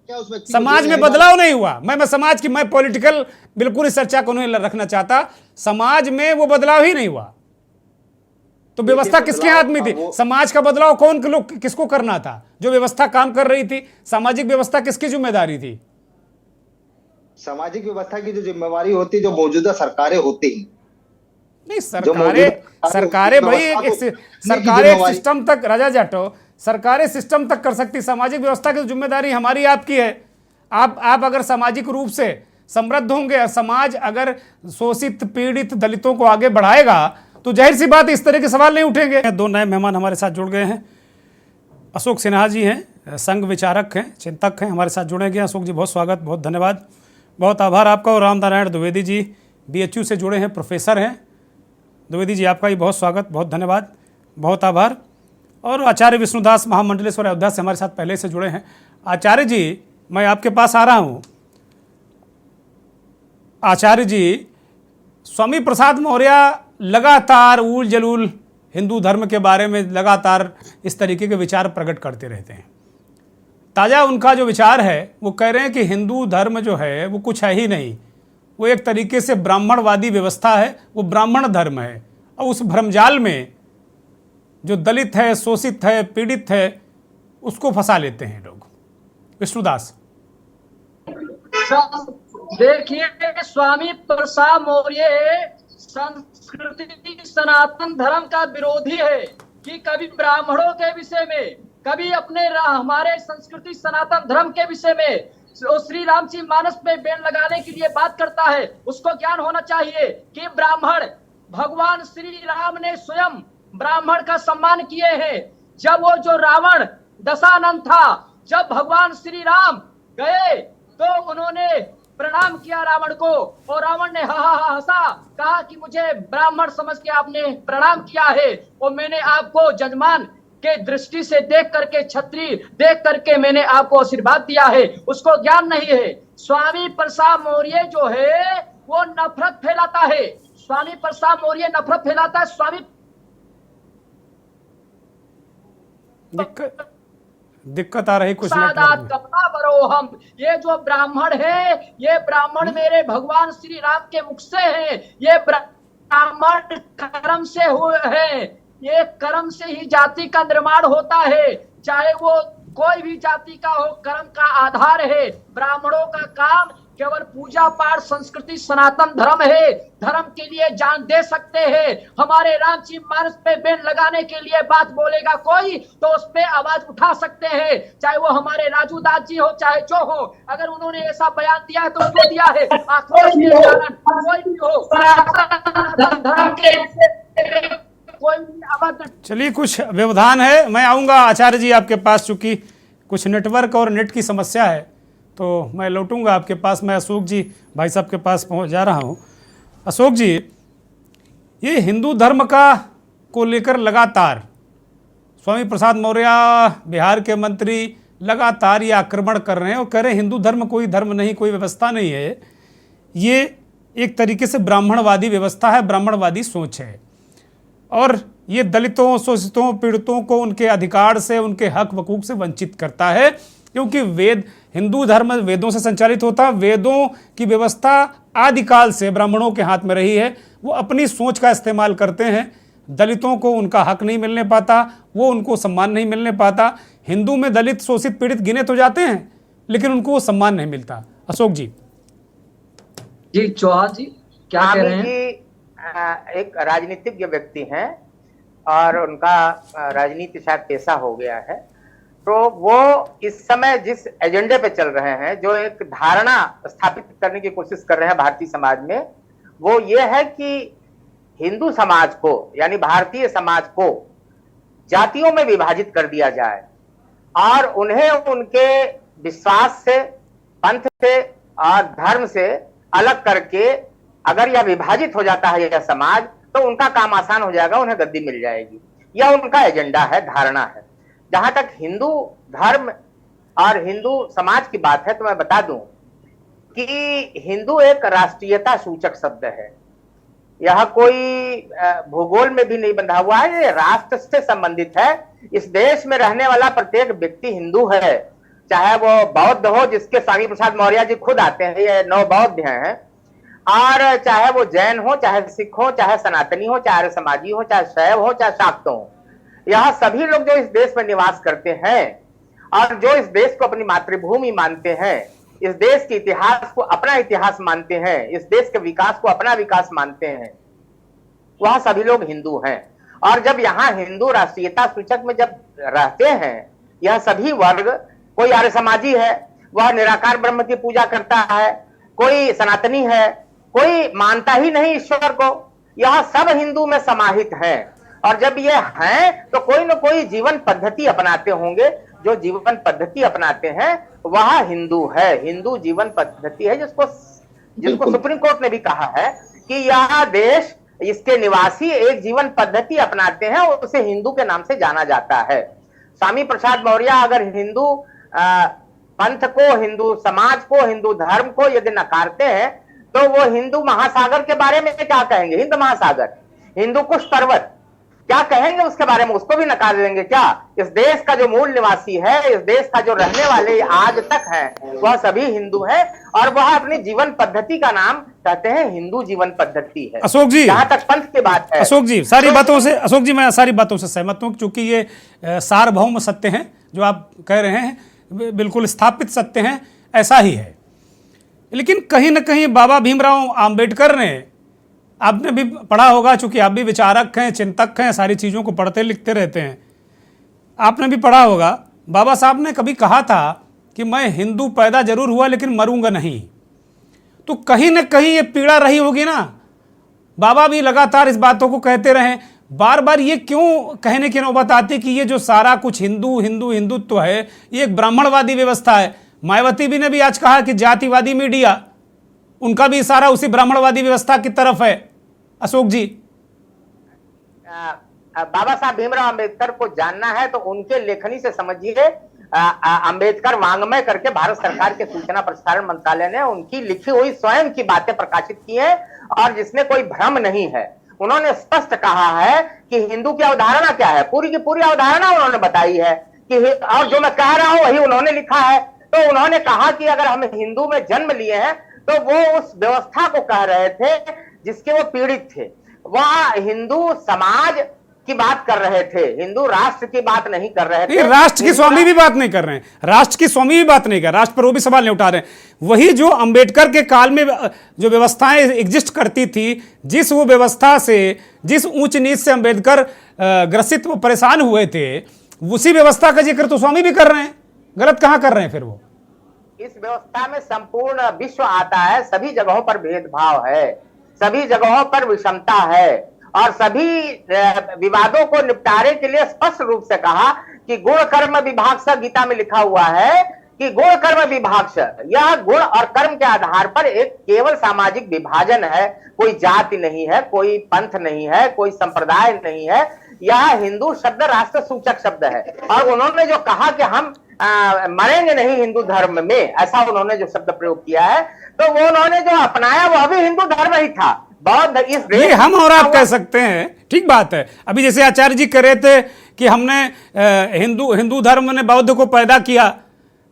उस व्यक्ति को समाज में बदलाव नहीं हुआ? मैं समाज की, मैं पॉलिटिकल बिल्कुल इस चर्चा को नहीं रखना चाहता, समाज में वो बदलाव ही नहीं हुआ तो व्यवस्था किसके हाथ में थी? समाज का बदलाव कौन लोग किसको करना था? जो व्यवस्था काम कर रही थी, सामाजिक व्यवस्था किसकी जिम्मेदारी थी? सामाजिक व्यवस्था की जो जिम्मेवारी होती है, जो मौजूदा सरकारें होती हैं, नहीं सरकारें भाई सरकारें एक सिस्टम तक, राजा जाटो, सरकारें सिस्टम तक कर सकती, सामाजिक व्यवस्था की जिम्मेदारी हमारी आपकी है। आप अगर सामाजिक रूप से समृद्ध होंगे और समाज अगर शोषित पीड़ित दलितों को आगे बढ़ाएगा तो जाहिर सी बात इस तरह के सवाल नहीं उठेंगे। दो नए मेहमान हमारे साथ जुड़ गए हैं। अशोक सिन्हा जी हैं, संघ विचारक हैं, चिंतक हैं, हमारे साथ जुड़े गए। अशोक जी बहुत स्वागत, बहुत धन्यवाद, बहुत आभार आपका। और रामनारायण द्विवेदी जी BHU से जुड़े हैं, प्रोफेसर हैं। द्विवेदी जी आपका भी बहुत स्वागत, बहुत धन्यवाद, बहुत आभार। और आचार्य विष्णुदास महामंडलेश्वर अयोध्या से हमारे साथ पहले से जुड़े हैं। आचार्य जी मैं आपके पास आ रहा हूँ। आचार्य जी, स्वामी प्रसाद मौर्य लगातार उल जलूल हिंदू धर्म के बारे में लगातार इस तरीके के विचार प्रकट करते रहते हैं। ताज़ा उनका जो विचार है वो कह रहे हैं कि हिंदू धर्म जो है वो कुछ है ही नहीं, वो एक तरीके से ब्राह्मणवादी व्यवस्था है, वो ब्राह्मण धर्म है। और उस भ्रमजाल में जो दलित है, शोषित है, पीड़ित है, उसको फंसा लेते हैं लोग। विष्णुदास, देखिए, स्वामी प्रसाद मौर्य संस्कृति सनातन धर्म का विरोधी है कि कभी ब्राह्मणों के विषय में, कभी अपने हमारे संस्कृति सनातन धर्म के विषय में श्री राम जी मानस में बैन लगाने के लिए बात करता है। उसको ज्ञान होना चाहिए कि ब्राह्मण, भगवान श्री राम ने स्वयं ब्राह्मण का सम्मान किए हैं। जब वो जो रावण दशानन था, जब भगवान श्री राम गए तो उन्होंने प्रणाम किया रावण को, और रावण ने हा हंसा, कहा कि मुझे ब्राह्मण समझ के आपने प्रणाम किया है, और मैंने आपको जजमान के दृष्टि से देख करके, छत्री देख करके मैंने आपको आशीर्वाद दिया है। उसको ज्ञान नहीं है। स्वामी प्रसाद मौर्य जो है वो नफरत फैलाता है। स्वामी प्रसाद मौर्य नफरत फैलाता है। स्वामी दिक्कत आ रही कुछ हम, ये जो ब्राह्मण है, ये ब्राह्मण मेरे भगवान श्री राम के मुख से है। ये ब्राह्मण कर्म से हुए हैं। ये कर्म से ही जाति का निर्माण होता है, चाहे वो कोई भी जाति का हो, कर्म का आधार है। ब्राह्मणों का काम केवल पूजा पाठ, संस्कृति सनातन धर्म है। धर्म के लिए जान दे सकते हैं। हमारे राम जी मानस पे बैन लगाने के लिए बात बोलेगा कोई तो उस पे आवाज उठा सकते हैं, चाहे वो हमारे राजू दास जी हो, चाहे जो हो। अगर उन्होंने ऐसा बयान दिया है तो उसको दिया है, आक्रोश के कारण कोई भी हो, धर्म के कोई भी आवाज। चलिए, कुछ व्यवधान है, मैं आऊँगा आचार्य जी आपके पास, चूँकि कुछ नेटवर्क और नेट की समस्या है तो मैं लौटूंगा आपके पास। मैं अशोक जी भाई साहब के पास पहुंच जा रहा हूं। अशोक जी, ये हिंदू धर्म को लेकर लगातार स्वामी प्रसाद मौर्य बिहार के मंत्री लगातार ये आक्रमण कर रहे हैं और कह रहे हैं हिंदू धर्म कोई धर्म नहीं, कोई व्यवस्था नहीं है, ये एक तरीके से ब्राह्मणवादी व्यवस्था है, ब्राह्मणवादी सोच है। और ये दलितों, शोषितों, पीड़ितों को उनके अधिकार से, उनके हक वकूक से वंचित करता है, क्योंकि वेद, हिंदू धर्म वेदों से संचालित होता है। वेदों की व्यवस्था आदिकाल से ब्राह्मणों के हाथ में रही है। वो अपनी सोच का इस्तेमाल करते हैं। दलितों को उनका हक नहीं मिलने पाता, वो उनको सम्मान नहीं मिलने पाता। हिंदू में दलित, शोषित, पीड़ित गिने तो जाते हैं, लेकिन उनको वो सम्मान नहीं मिलता। अशोक जी। जी चौहान जी क्या कह रहे हैं? एक राजनीतिज्ञ व्यक्ति हैं और उनका राजनीति शायद पेशा हो गया है, तो वो इस समय जिस एजेंडे पे चल रहे हैं, जो एक धारणा स्थापित करने की कोशिश कर रहे हैं भारतीय समाज में, वो ये है कि हिंदू समाज को, यानी भारतीय समाज को जातियों में विभाजित कर दिया जाए और उन्हें उनके विश्वास से, पंथ से और धर्म से अलग करके अगर यह विभाजित हो जाता है यह समाज, तो उनका काम आसान हो जाएगा, उन्हें गद्दी मिल जाएगी। यह उनका एजेंडा है, धारणा है। जहां तक हिंदू धर्म और हिंदू समाज की बात है तो मैं बता दूं कि हिंदू एक राष्ट्रीयता सूचक शब्द है। यह कोई भूगोल में भी नहीं बंधा हुआ है, ये राष्ट्र से संबंधित है। इस देश में रहने वाला प्रत्येक व्यक्ति हिंदू है, चाहे वो बौद्ध हो, जिसके स्वामी प्रसाद मौर्य जी खुद आते हैं, ये नव बौद्ध हैं, और चाहे वो जैन हो, चाहे सिख हो, चाहे सनातनी हो, चाहे आर्य समाजी हो, चाहे शैव हो, चाहे शाक्त हो। यह सभी लोग जो इस देश में निवास करते हैं और जो इस देश को अपनी मातृभूमि मानते हैं, इस देश के इतिहास को अपना इतिहास मानते हैं, इस देश के विकास को अपना विकास मानते हैं, वह सभी लोग हिंदू हैं। और जब यहाँ हिंदू राष्ट्रीयता सूचक में जब रहते हैं यह सभी वर्ग, कोई आर्य समाजी है, वह निराकार ब्रह्म की पूजा करता है, कोई सनातनी है, कोई मानता ही नहीं ईश्वर को, यह सब हिंदू में समाहित है। और जब ये हैं तो कोई न कोई जीवन पद्धति अपनाते होंगे, जो जीवन पद्धति अपनाते हैं वह हिंदू है, हिंदू जीवन पद्धति है, जिसको सुप्रीम कोर्ट ने भी कहा है कि यह देश, इसके निवासी एक जीवन पद्धति अपनाते हैं और उसे हिंदू के नाम से जाना जाता है। स्वामी प्रसाद मौर्य अगर हिंदू पंथ को, हिंदू समाज को, हिंदू धर्म को यदि नकारते हैं तो वो हिंदू महासागर के बारे में क्या कहेंगे? हिंद महासागर, हिंदू कुश पर्वत, क्या कहेंगे उसके बारे में? उसको भी नकार देंगे क्या? इस देश का जो मूल निवासी है, इस देश का जो रहने वाले आज तक है, वह सभी हिंदू है और वह अपनी जीवन पद्धति का नाम कहते हैं हिंदू जीवन पद्धति है। अशोक जी, जहां तक पंथ की बात है, अशोक जी अशोक जी मैं सारी बातों से सहमत हूं, क्योंकि ये सार्वभौम सत्य हैं जो आप कह रहे हैं, बिल्कुल स्थापित सत्य हैं, ऐसा ही है। लेकिन कहीं ना कहीं बाबा भीमराव आम्बेडकर ने, आपने भी पढ़ा होगा, चूंकि आप भी विचारक हैं, चिंतक हैं, सारी चीज़ों को पढ़ते लिखते रहते हैं, आपने भी पढ़ा होगा, बाबा साहब ने कभी कहा था कि मैं हिंदू पैदा जरूर हुआ लेकिन मरूंगा नहीं। तो कहीं ना कहीं ये पीड़ा रही होगी ना। बाबा भी लगातार इस बातों को कहते रहे, बार बार ये क्यों कहने की नौबत आती कि ये जो सारा कुछ हिंदुत्व है ये एक ब्राह्मणवादी व्यवस्था है। मायावती भी ने भी आज कहा कि जातिवादी मीडिया, उनका भी इशारा उसी ब्राह्मणवादी व्यवस्था की तरफ है। अशोक जी, बाबा साहब भीमराव अंबेडकर को जानना है तो उनके लेखनी से समझिए। अंबेडकर वांग्मय करके भारत सरकार के सूचना प्रसारण मंत्रालय ने उनकी लिखी हुई स्वयं की बातें प्रकाशित की है और जिसमें कोई भ्रम नहीं है। उन्होंने स्पष्ट कहा है कि हिंदू की अवधारणा क्या है, पूरी की पूरी अवधारणा उन्होंने बताई है कि, और जो मैं कह रहा हूं वही उन्होंने लिखा है। तो उन्होंने कहा कि अगर हम हिंदू में जन्म लिए हैं तो वो उस व्यवस्था को कह रहे थे जिसके वो पीड़ित थे। वह हिंदू समाज की बात कर रहे थे, हिंदू राष्ट्र की बात नहीं कर रहे थे। राष्ट्र की स्वामी भी बात नहीं कर रहे हैं, राष्ट्र की स्वामी भी बात नहीं कर, राष्ट्र पर वो भी सवाल नहीं उठा रहे हैं। वही जो अंबेडकर के काल में जो व्यवस्थाएं एग्जिस्ट करती थी, जिस वो व्यवस्था से, जिस ऊंच नीच से अंबेडकर ग्रसित, वो परेशान हुए थे, उसी व्यवस्था का जिक्र तो स्वामी भी कर रहे हैं। गलत कहां कर रहे हैं फिर वो? इस व्यवस्था में संपूर्ण विश्व आता है, सभी जगहों पर भेदभाव है, सभी जगहों पर विषमता है और सभी विवादों को निपटारे के लिए स्पष्ट रूप से कहा कि गुण कर्म विभाग से, गीता में लिखा हुआ है कि गुण कर्म विभाग से, यह गुण और कर्म के आधार पर एक केवल सामाजिक विभाजन है, कोई जाति नहीं है, कोई पंथ नहीं है, कोई संप्रदाय नहीं है। यह हिंदू शब्द राष्ट्र सूचक शब्द है। और उन्होंने जो कहा कि हम मरेंगे नहीं हिंदू धर्म में, ऐसा उन्होंने जो शब्द प्रयोग किया है, तो वो उन्होंने जो अपनाया वह भी हिंदू धर्म ही था। बौद्ध इस ये हम और आप कह सकते हैं, ठीक बात है। अभी जैसे आचार्य जी कह रहे थे कि हमने हिंदू धर्म ने बौद्ध को पैदा किया,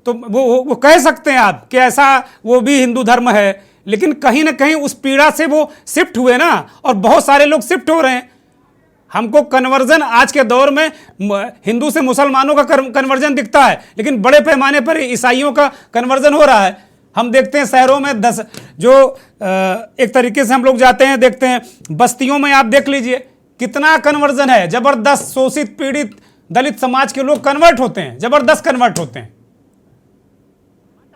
तो वो कह सकते हैं आप कि ऐसा वो भी हिंदू धर्म है, लेकिन कहीं ना कहीं उस पीड़ा से वो शिफ्ट हुए ना, और बहुत सारे लोग शिफ्ट हो रहे हैं। हमको कन्वर्जन आज के दौर में हिंदू से मुसलमानों का कन्वर्जन दिखता है, लेकिन बड़े पैमाने पर ईसाइयों का कन्वर्जन हो रहा है। हम देखते हैं शहरों में एक तरीके से हम लोग जाते हैं, देखते हैं बस्तियों में, आप देख लीजिए कितना कन्वर्जन है, जबरदस्त शोषित पीड़ित दलित समाज के लोग कन्वर्ट होते हैं, जबरदस्त कन्वर्ट होते हैं।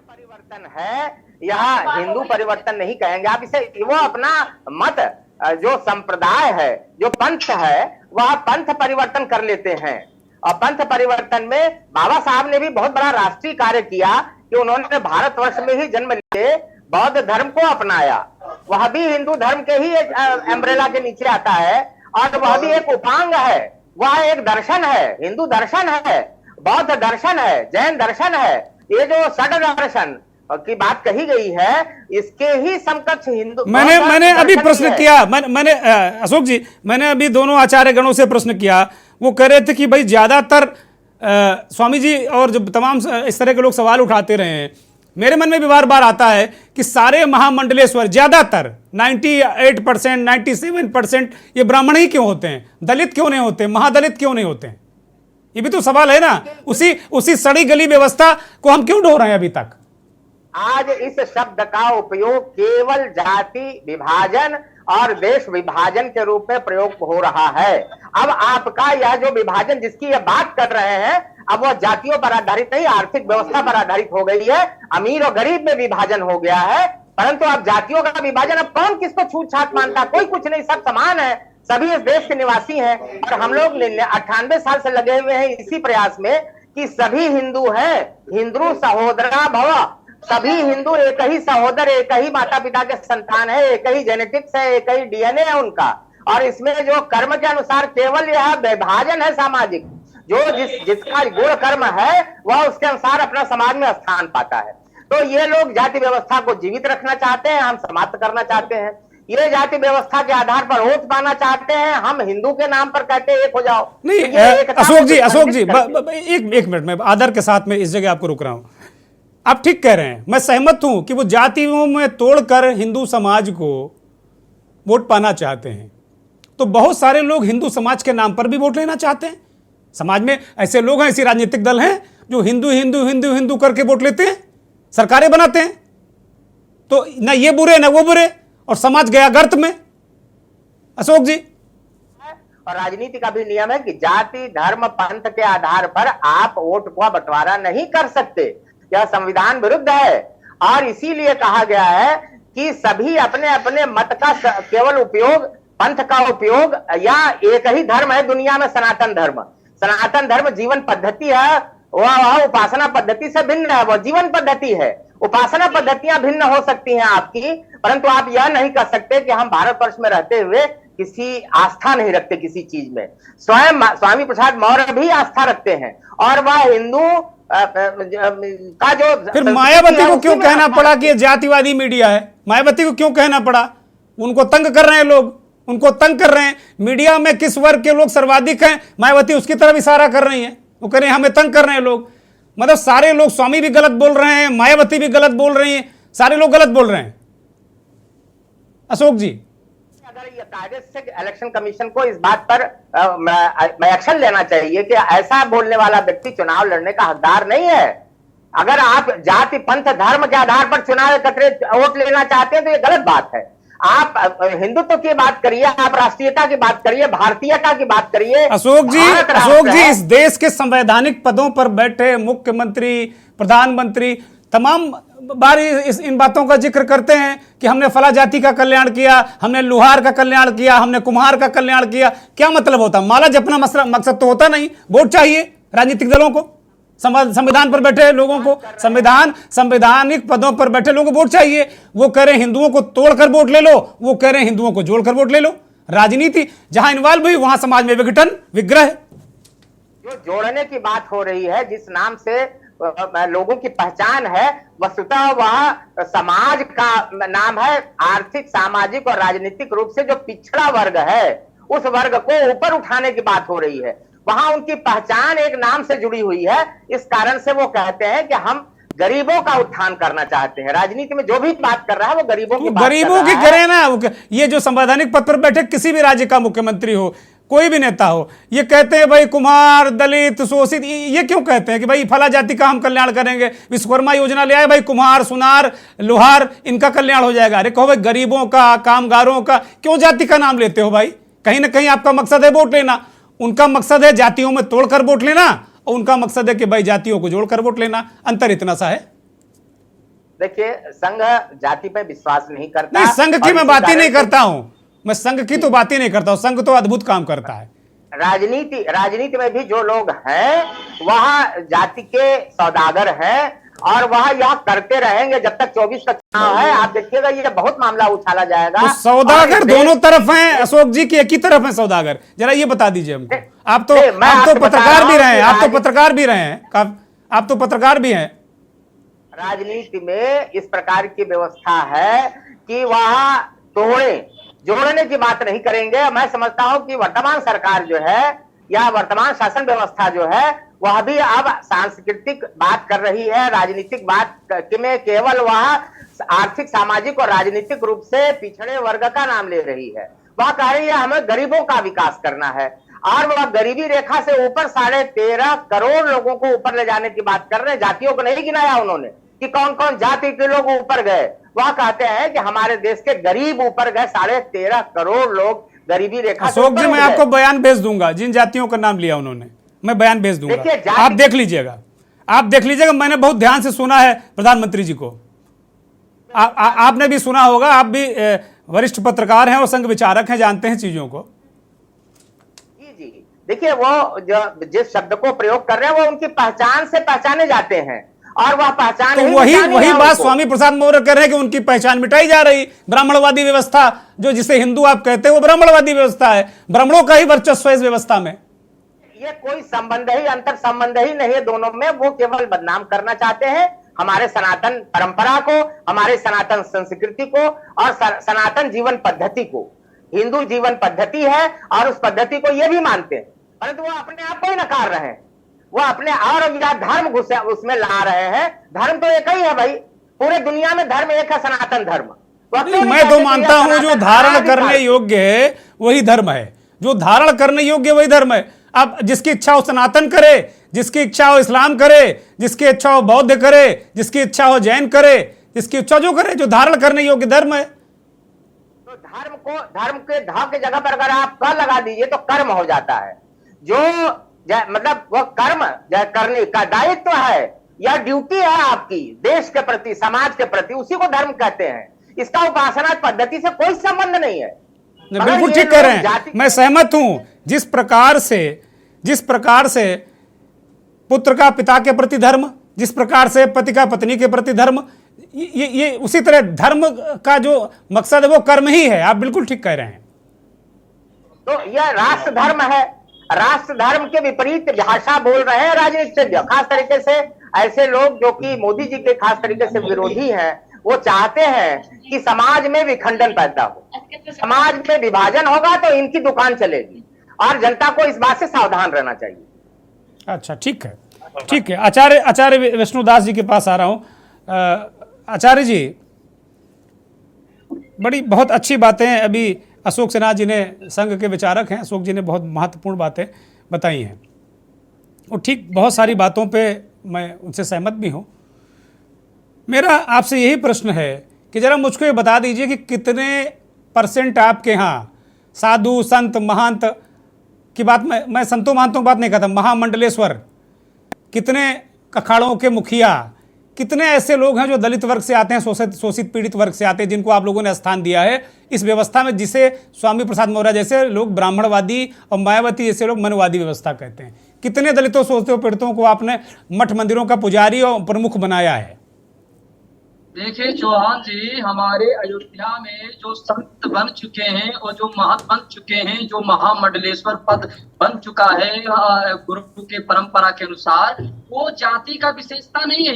परिवर्तन है, यहाँ हिंदू परिवर्तन नहीं कहेंगे आप इसे, वो अपना मत, जो संप्रदाय है, जो पंथ है, वह पंथ परिवर्तन कर लेते हैं। और पंथ परिवर्तन में बाबा साहब ने भी बहुत बड़ा राष्ट्रीय कार्य किया कि उन्होंने भारतवर्ष में ही जन्म लिए बौद्ध धर्म को अपनाया। वह भी हिंदू धर्म के ही एम्ब्रेला के नीचे आता है और वह भी एक उपांग है, वह एक दर्शन है, हिंदू दर्शन है, बौद्ध दर्शन है, जैन दर्शन है। ये जो षड दर्शन, की बात कही गई है, इसके ही समकक्ष हिंदू मैंने अभी प्रश्न किया, मैंने अशोक जी, मैंने अभी दोनों आचार्य गणों से प्रश्न किया। वो कह रहे थे कि भाई ज्यादातर स्वामी जी और जो तमाम इस तरह के लोग सवाल उठाते रहे हैं, मेरे मन में भी बार बार आता है कि सारे महामंडलेश्वर ज्यादातर 98%, 97% ये ब्राह्मण ही क्यों होते हैं? दलित क्यों नहीं होते? महादलित क्यों नहीं होते हैं? ये भी तो सवाल है ना। उसी सड़ी गली व्यवस्था को हम क्यों ढो रहे हैं अभी तक? आज इस शब्द का उपयोग केवल जाति विभाजन और देश विभाजन के रूप में प्रयोग हो रहा है। अब आपका यह जो विभाजन जिसकी ये बात कर रहे हैं, अब वो जातियों पर आधारित नहीं, आर्थिक व्यवस्था पर आधारित हो गई है। अमीर और गरीब में विभाजन हो गया है, परंतु अब जातियों का विभाजन, अब कौन किसको छूट छाट मानता? कोई कुछ नहीं, सब समान है, सभी इस देश के निवासी हैं। और हम लोग 98 साल से लगे हुए हैं इसी प्रयास में कि सभी हिंदू हैं, हिंदू सहोदरा भव, सभी हिंदू एक ही सहोदर, एक ही माता पिता के संतान है, एक ही जेनेटिक्स है, एक ही डीएनए है उनका। और इसमें जो कर्म के अनुसार केवल यह विभाजन है सामाजिक, जो जिसका गुण कर्म है वह उसके अनुसार अपना समाज में स्थान पाता है। तो ये लोग जाति व्यवस्था को जीवित रखना चाहते हैं, हम समाप्त करना चाहते हैं। ये जाति व्यवस्था के आधार पर वोट पाना चाहते हैं, हम हिंदू के नाम पर कहते हैं एक हो जाओ। नहीं अशोक जी एक मिनट में आदर के साथ में इस जगह आपको रुक रहा हूं। आप ठीक कह रहे हैं, मैं सहमत हूं कि वो जातियों में तोड़कर हिंदू समाज को वोट पाना चाहते हैं। तो बहुत सारे लोग हिंदू समाज के नाम पर भी वोट लेना चाहते हैं। समाज में ऐसे लोग हैं, ऐसे राजनीतिक दल हैं जो हिंदू हिंदू हिंदू हिंदू करके वोट लेते हैं, सरकारें बनाते हैं। तो ना ये बुरे ना वो बुरे, और समाज गया गर्त में। अशोक जी, और राजनीति का भी नियम है कि जाति धर्म पंथ के आधार पर आप वोट का बंटवारा नहीं कर सकते, यह संविधान विरुद्ध है। और इसीलिए कहा गया है कि सभी अपने अपने मत का केवल उपयोग, पंथ का उपयोग, या एक ही धर्म है दुनिया में, सनातन धर्म। सनातन धर्म जीवन पद्धति है, वह उपासना पद्धति से भिन्न है, वह जीवन पद्धति है। उपासना पद्धतियां भिन्न हो सकती हैं आपकी, परंतु आप यह नहीं कर सकते कि हम भारतवर्ष में रहते हुए किसी आस्था नहीं रखते किसी चीज में। स्वयं स्वामी प्रसाद मौर्य भी आस्था रखते हैं, और वह हिंदू का जो फिर मायावती को क्यों कहना पड़ा कि ये जातिवादी मीडिया है? मायावती को क्यों कहना पड़ा? उनको तंग कर रहे हैं लोग, उनको तंग कर रहे हैं। मीडिया में किस वर्ग के लोग सर्वाधिक हैं, मायावती उसकी तरफ इशारा कर रही है। वो कह रहे हैं हमें तंग कर रहे हैं लोग। मतलब सारे लोग, स्वामी भी गलत बोल रहे हैं, मायावती भी गलत बोल रही है, सारे लोग गलत बोल रहे हैं। अशोक जी, अगर ये कायदे से इलेक्शन कमीशन को इस बात पर एक्शन लेना चाहिए कि ऐसा बोलने वाला व्यक्ति चुनाव लड़ने का हकदार नहीं है। अगर आप जाति पंथ धर्म के आधार पर चुनाव एकत्रित वोट लेना चाहते हैं तो ये गलत बात है। आप हिंदुत्व की बात करिए, आप राष्ट्रीयता की बात करिए, भारतीयता की बात करिए। अशोक जी इस देश के संवैधानिक पदों पर बैठे मुख्यमंत्री, प्रधानमंत्री तमाम बार इन बातों का जिक्र करते हैं कि हमने फला जाति का कल्याण किया, हमने लोहार का कल्याण किया, हमने कुम्हार का कल्याण किया। क्या मतलब होता? माला जपना मकसद तो होता नहीं। वोट चाहिए राजनीतिक दलों को, संविधान पर बैठे लोगों को, संवैधानिक पदों पर बैठे लोगों को वोट चाहिए। वो कह रहे हैं हिंदुओं को तोड़कर वोट ले लो, वो कह रहे हैं हिंदुओं को जोड़कर वोट ले लो। राजनीति जहां इन्वॉल्व हुई वहां समाज में विघटन, विग्रह। जो जोड़ने की बात हो रही है, जिस नाम से लोगों की पहचान है, वस्तुतः वह समाज का नाम है। आर्थिक, सामाजिक और राजनीतिक रूप से जो पिछड़ा वर्ग है, उस वर्ग को ऊपर उठाने की बात हो रही है। वहां उनकी पहचान एक नाम से जुड़ी हुई है। इस कारण से वो कहते हैं कि हम गरीबों का उत्थान करना चाहते हैं। राजनीति में जो भी बात कर रहा है वो गरीबों की करे ना। ये जो संवैधानिक पद पर बैठे किसी भी राज्य का मुख्यमंत्री हो, कोई भी नेता हो, ये कहते हैं भाई कुम्हार, दलित, शोषित, ये क्यों कहते हैं कि भाई फला जाति का हम कल्याण करेंगे? विश्वकर्मा योजना ले आए भाई, कुम्हार, सुनार, लोहार, इनका कल्याण हो जाएगा। अरे कहो भाई गरीबों का, कामगारों का, क्यों जाति का नाम लेते हो भाई? कहीं ना कहीं आपका मकसद है वोट लेना, उनका मकसद है जातियों में तोड़कर वोट लेना, और उनका मकसद है कि भाई जातियों को जोड़कर वोट लेना। अंतर इतना सा है। देखिए, संघ जाति पे विश्वास नहीं करता। नहीं, संघ की मैं बात ही नहीं करता हूं, मैं संघ की तो बात ही नहीं करता हूं। संघ तो अद्भुत काम करता है। राजनीति में भी जो लोग हैं वह जाति के सौदागर हैं, और वह यह करते रहेंगे जब तक 24 का चुनाव है। आप देखिएगा ये बहुत मामला उछाला जाएगा। तो सौदागर दोनों तरफ हैं अशोक जी, की एक ही तरफ है सौदागर? जरा ये बता दीजिए हमको। आप तो पत्रकार भी रहे हैं, आप तो पत्रकार भी रहे हैं, आप तो पत्रकार भी हैं। राजनीति में इस प्रकार की व्यवस्था है कि वह जोड़ने की बात नहीं करेंगे। मैं समझता हूं कि वर्तमान सरकार जो है या वर्तमान शासन व्यवस्था जो है वह भी अब सांस्कृतिक बात कर रही है, राजनीतिक बात में केवल वह आर्थिक, सामाजिक और राजनीतिक रूप से पिछड़े वर्ग का नाम ले रही है। वह कह रही है हमें गरीबों का विकास करना है और वह गरीबी रेखा से ऊपर 13.5 करोड़ लोगों को ऊपर ले जाने की बात कर रहे हैं। जातियों को नहीं गिनाया उन्होंने कि कौन कौन जाति के लोग ऊपर गए। वह कहते हैं कि हमारे देश के गरीब ऊपर गए, 13.5 करोड़ लोग गरीबी रेखा से अशोक जी, ऊपर मैं गए। आपको बयान भेज दूंगा, जिन जातियों का नाम लिया उन्होंने, मैं बयान भेज दूंगा, देखिए, आप देख लीजिएगा, आप देख लीजिएगा। मैंने बहुत ध्यान से सुना है प्रधानमंत्री जी को। आपने भी सुना होगा, आप भी वरिष्ठ पत्रकार हैं और संघ विचारक हैं, जानते हैं चीजों को। जी देखिए, वो जो जिस शब्द को प्रयोग कर रहे हैं वो उनकी पहचान से पहचाने जाते हैं और वह पहचान तो ही वही मिटानी वही है बात उनको। स्वामी प्रसाद मौर्य कह रहे हैं कि उनकी पहचान मिटाई जा रही। ब्राह्मणवादी व्यवस्था, जो जिसे हिंदू आप कहते हैं, वो ब्राह्मणवादी व्यवस्था है। ब्राह्मणों का ही वर्चस्व है इस व्यवस्था में। ये कोई संबंध ही, अंतर संबंध ही नहीं है दोनों में। वो केवल बदनाम करना चाहते हैं हमारे सनातन परंपरा को, हमारे सनातन संस्कृति को और सनातन जीवन पद्धति को। हिंदू जीवन पद्धति है और उस पद्धति को ये भी मानते हैं, परंतु वो अपने आप को ही नकार रहे हैं। वो अपने और धर्म उसमें ला रहे हैं। धर्म तो एक ही है भाई, पूरे दुनिया में धर्म एक है, सनातन धर्म। मैं तो मानता हूं जो धारण करने योग्य है वही धर्म है, जो धारण करने योग्य वही धर्म है। अब जिसकी इच्छा हो सनातन करे, जिसकी इच्छा हो इस्लाम करे, जिसकी इच्छा हो बौद्ध करे, जिसकी इच्छा हो जैन करे, जिसकी इच्छा जो करे, जो धारण करने योग्य धर्म है। तो धर्म के धा की जगह पर अगर आप क लगा दीजिए तो कर्म हो जाता है। जो मतलब वो कर्म करने का दायित्व है या ड्यूटी है आपकी देश के प्रति, समाज के प्रति, उसी को धर्म कहते हैं। इसका उपासना पद्धति से कोई संबंध नहीं है। बिल्कुल ठीक कह रहे हैं, मैं सहमत हूं। जिस प्रकार से पुत्र का पिता के प्रति धर्म, जिस प्रकार से पति का पत्नी के प्रति धर्म, ये उसी तरह धर्म का जो मकसद है वो कर्म ही है। आप बिल्कुल ठीक कह रहे हैं। तो यह राष्ट्र धर्म है। राष्ट्र धर्म के विपरीत भाषा बोल रहे हैं राजनीतिज्ञ, खास तरीके से ऐसे लोग जो कि मोदी जी के खास तरीके से विरोधी हैं। वो चाहते हैं कि समाज में विखंडन पैदा हो, समाज में विभाजन होगा तो इनकी दुकान चलेगी और जनता को इस बात से सावधान रहना चाहिए। अच्छा, ठीक है, ठीक है। आचार्य विष्णुदास जी के पास आ रहा हूं। आचार्य जी, बहुत अच्छी बातें अभी अशोक सिन्हा जी ने, संघ के विचारक हैं, अशोक जी ने बहुत महत्वपूर्ण बातें बताई हैं और ठीक बहुत सारी बातों पे मैं उनसे सहमत भी हूं। मेरा आपसे यही प्रश्न है कि जरा मुझको ये बता दीजिए कि कितने % आपके यहाँ साधु संत महंत की बात, मैं संतों महंतों की बात नहीं कहता, महामंडलेश्वर, कितने अखाड़ों के मुखिया, कितने ऐसे लोग हैं जो दलित वर्ग से आते हैं, शोषित पीड़ित वर्ग से आते हैं, जिनको आप लोगों ने स्थान दिया है इस व्यवस्था में, जिसे स्वामी प्रसाद मौर्य जैसे लोग ब्राह्मणवादी और मायावती जैसे लोग मनवादी व्यवस्था कहते हैं। कितने दलितों, शोषितों, पीड़ितों को आपने मठ मंदिरों का पुजारी और प्रमुख बनाया है? देखिए चौहान जी, हमारे अयोध्या में जो संत बन चुके हैं और जो महंत बन चुके हैं, जो महामंडलेश्वर पद बन चुका है गुरु के परंपरा के अनुसार, वो जाति का विशेषता नहीं है।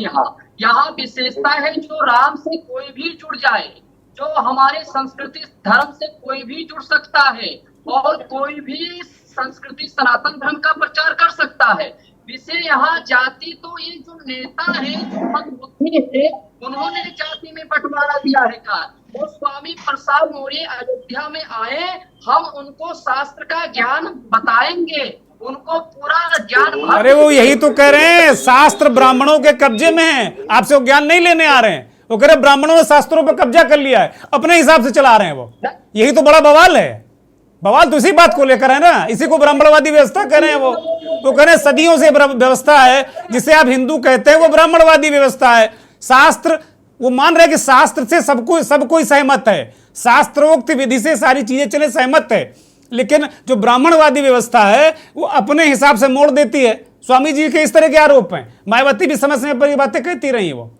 यहाँ विशेषता है जो राम से कोई भी जुड़ जाए, जो हमारे संस्कृति धर्म से कोई भी जुड़ सकता है और कोई भी संस्कृति सनातन धर्म का प्रचार कर सकता है। विषय यहाँ जाति, तो ये जो नेता है, जो मंदबुद्धि है, उन्होंने जाति में बंटवारा दिया है का। वो स्वामी प्रसाद मौर्य अयोध्या में आए, हम उनको शास्त्र का ज्ञान बताएंगे, उनको पूरा ज्ञान। अरे वो यही तो कह रहे हैं, शास्त्र ब्राह्मणों के कब्जे में है, आपसे वो ज्ञान नहीं लेने आ रहे हैं। वो कह रहे ब्राह्मणों ने शास्त्रों पर कब्जा कर लिया है, अपने हिसाब से चला रहे हैं वो। यही तो बड़ा बवाल है। बवाल तो इसी बात को लेकर है ना, इसी को ब्राह्मणवादी व्यवस्था कह रहे हैं। वो कह रहे हैं सदियों से व्यवस्था है, जिसे आप हिंदू कहते हैं, वो ब्राह्मणवादी व्यवस्था है। शास्त्र, वो मान रहे कि शास्त्र से सब कोई सहमत है, शास्त्रोक्त विधि से सारी चीजें चले, सहमत है, लेकिन जो ब्राह्मणवादी व्यवस्था है वो अपने हिसाब से मोड़ देती है। स्वामी जी के इस तरह के आरोप हैं। मायावती भी समय समय पर ये बातें कहती रही है। वो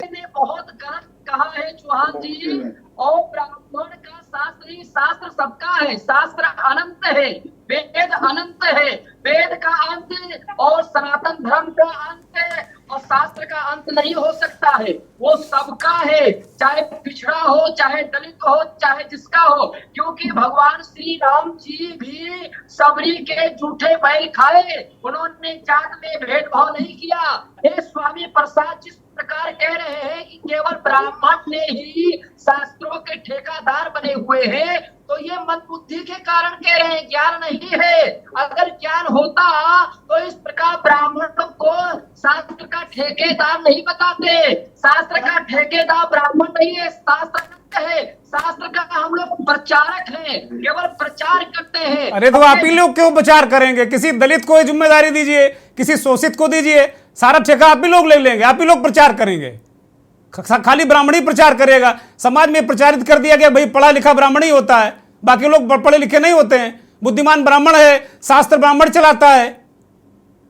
ने बहुत गलत कहा है चौहान जी। और ब्राह्मण का शास्त्र ही शास्त्र सबका है, शास्त्र अनंत है, वेद अनंत है, वेद का अंत और सनातन धर्म का अंत है। और शास्त्र का अंत नहीं हो सकता है, वो सबका है, चाहे पिछड़ा हो, चाहे दलित हो, चाहे जिसका हो, क्योंकि भगवान श्री राम जी भी सबरी के जूठे बैल खाए, उन्होंने जात में भेदभाव नहीं किया। हे स्वामी प्रसाद जिस प्रकार कह रहे हैं कि केवल ब्राह्मण ने ही शास्त्रों के ठेकेदार बने हुए हैं, तो ये मंदबुद्धि के कारण कह रहे हैं, ज्ञान नहीं है। अगर ज्ञान होता तो इस प्रकार ब्राह्मणों को शास्त्र का ठेकेदार नहीं बताते। शास्त्र का ठेकेदार ब्राह्मण नहीं है, शास्त्र है, शास्त्र का हम लोग प्रचारक हैं, केवल प्रचार करते हैं। अरे तो आप ही लोग क्यों प्रचार करेंगे? किसी दलित को जिम्मेदारी दीजिए, किसी शोषित को दीजिए, सारा ठेका आप ही लोग ले लेंगे, आप ही लोग प्रचार करेंगे। खाली ब्राह्मण ही प्रचार करेगा? समाज में प्रचारित कर दिया गया भाई पढ़ा लिखा ब्राह्मण ही होता है, बाकी लोग पढ़े लिखे नहीं होते हैं। बुद्धिमान ब्राह्मण है, शास्त्र ब्राह्मण चलाता है।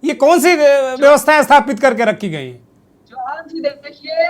ये कौन सी व्यवस्थाएं स्थापित करके रखी गई? चौहान जी देखिए,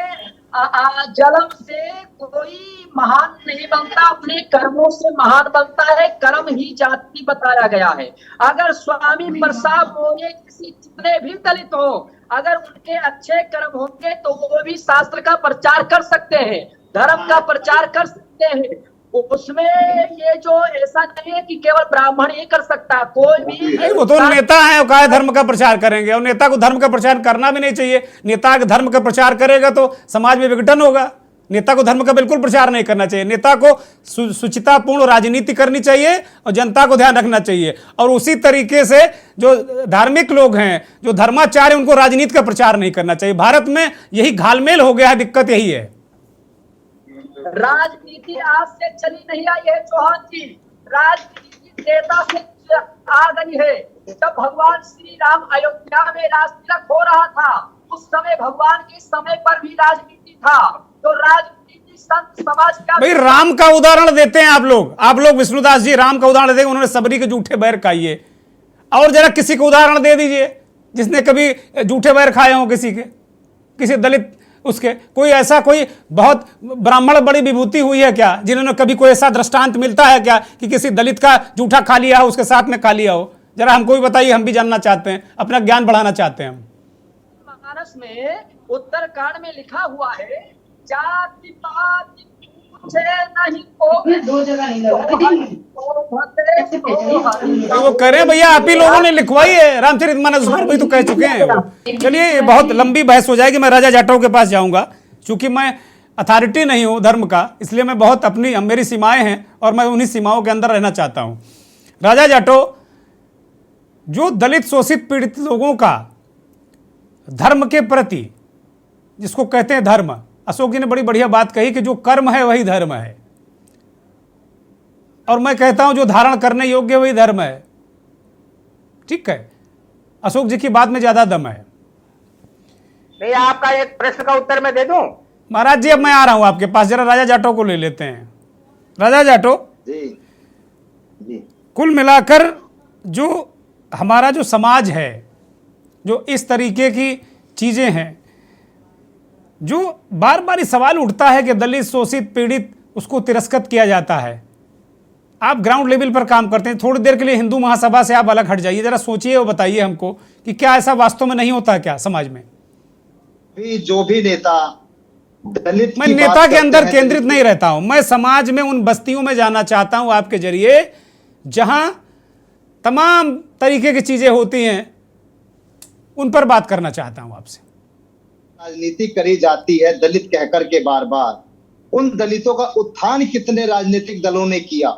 जन्म से कोई महान नहीं बनता, अपने कर्मों से महान बनता है। कर्म ही जाति बताया गया है। अगर स्वामी प्रसाद मोरे किसी जितने भी दलित हो, अगर उनके अच्छे कर्म होंगे तो वो भी शास्त्र का प्रचार कर सकते हैं, धर्म का प्रचार कर सकते हैं। उसमें ये जो ऐसा नहीं है कि केवल ब्राह्मण ही कर सकता, कोई भी। वो तो नेता है, वो काय धर्म का प्रचार करेंगे? और नेता को धर्म का प्रचार करना भी नहीं चाहिए। नेता धर्म का प्रचार करेगा तो समाज में विघटन होगा। नेता को धर्म का बिल्कुल प्रचार नहीं करना चाहिए। नेता को सुचितापूर्ण राजनीति करनी चाहिए और जनता को ध्यान रखना चाहिए। और उसी तरीके से जो धार्मिक लोग हैं, जो धर्माचार्य, उनको राजनीति का प्रचार नहीं करना चाहिए। भारत में यही घालमेल हो गया है, दिक्कत यही है। राजनीति आज से चली नहीं आई है चौहान जी, राजनीति नेता से आ गई है। जब भगवान श्री राम अयोध्या में राजतिलक हो रहा था, उस समय भगवान के समय पर भी राजनीति था। तो राजनीति संत समाज का भाई राम का उदाहरण देते हैं आप लोग विष्णुदास जी राम का उदाहरण देंगे, उन्होंने सबरी के जूठे बैर खाइए। और जरा किसी को उदाहरण दे दीजिए जिसने कभी जूठे बैर खाए हो किसी दलित, उसके कोई ऐसा कोई बहुत ब्राह्मण बड़ी विभूति हुई है क्या जिन्होंने कभी कोई ऐसा दृष्टांत मिलता है क्या कि किसी दलित का जूठा खा लिया हो, उसके साथ में खा लिया हो? जरा हमको भी बताइए, हम भी जानना चाहते हैं, अपना ज्ञान बढ़ाना चाहते हैं। हम मानस में उत्तरकांड में लिखा हुआ है, जाति पात पूछे नहीं को, दो जगह नहीं वो करें भैया, आप ही लोगों ने लिखवाई है रामचरितमानस, उस पर भी तो कह चुके हैं। चलिए ये बहुत लंबी बहस हो जाएगी, मैं राजा जाटव के पास जाऊंगा। चूंकि मैं अथॉरिटी नहीं हूं धर्म का, इसलिए मैं बहुत मेरी सीमाएं हैं और मैं उन्हीं सीमाओं के अंदर रहना चाहता हूं। राजा जाटव, जो दलित शोषित पीड़ित लोगों का धर्म के प्रति, जिसको कहते हैं धर्म, अशोक जी ने बड़ी बढ़िया बात कही कि जो कर्म है वही धर्म है, और मैं कहता हूं जो धारण करने योग्य वही धर्म है। ठीक है, अशोक जी की बात में ज्यादा दम है। नहीं, आपका एक प्रश्न का उत्तर मैं दे दूं? महाराज जी अब मैं आ रहा हूं आपके पास, जरा राजा जाटव को ले लेते हैं। राजा जाटव जी, कुल मिलाकर जो हमारा जो समाज है, जो इस तरीके की चीजें हैं, जो बार बार सवाल उठता है कि दलित शोषित पीड़ित उसको तिरस्कृत किया जाता है। आप ग्राउंड लेवल पर काम करते हैं, थोड़ी देर के लिए हिंदू महासभा से आप अलग हट जाइए, जरा सोचिए और बताइए हमको कि क्या ऐसा वास्तव में नहीं होता है क्या समाज में? जो भी नेता दलित, मैं नेता के अंदर केंद्रित नहीं रहता हूं, मैं समाज में उन बस्तियों में जाना चाहता हूं आपके जरिए जहां तमाम तरीके की चीजें होती हैं, उन पर बात करना चाहता हूं आपसे। राजनीति करी जाती है दलित कहकर के बार बार, उन दलितों का उत्थान कितने राजनीतिक दलों ने किया?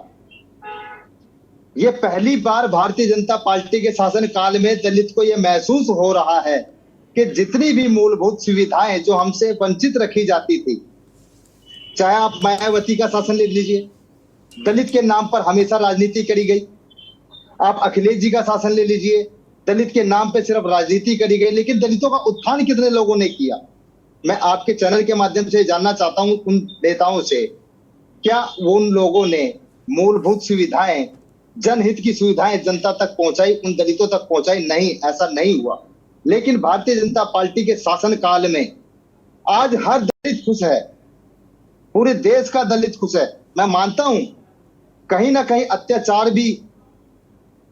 ये पहली बार भारतीय जनता पार्टी के शासन काल में दलित को यह महसूस हो रहा है कि जितनी भी मूलभूत सुविधाएं जो हमसे वंचित रखी जाती थी, चाहे आप मायावती का शासन ले लीजिए, दलित के नाम पर हमेशा राजनीति करी गई। आप अखिलेश जी का शासन ले लीजिए, दलित के नाम पे सिर्फ राजनीति करी गई, लेकिन दलितों का उत्थान कितने लोगों ने किया? मैं आपके चैनल के माध्यम से जानना चाहता हूं उन नेताओं से, क्या उन लोगों ने मूलभूत सुविधाएं, जनहित की सुविधाएं जनता तक पहुंचाई, उन दलितों तक पहुंचाई? नहीं, ऐसा नहीं हुआ। लेकिन भारतीय जनता पार्टी के शासन काल में आज हर दलित खुश है, पूरे देश का दलित खुश है। मैं मानता हूं कहीं ना कहीं अत्याचार भी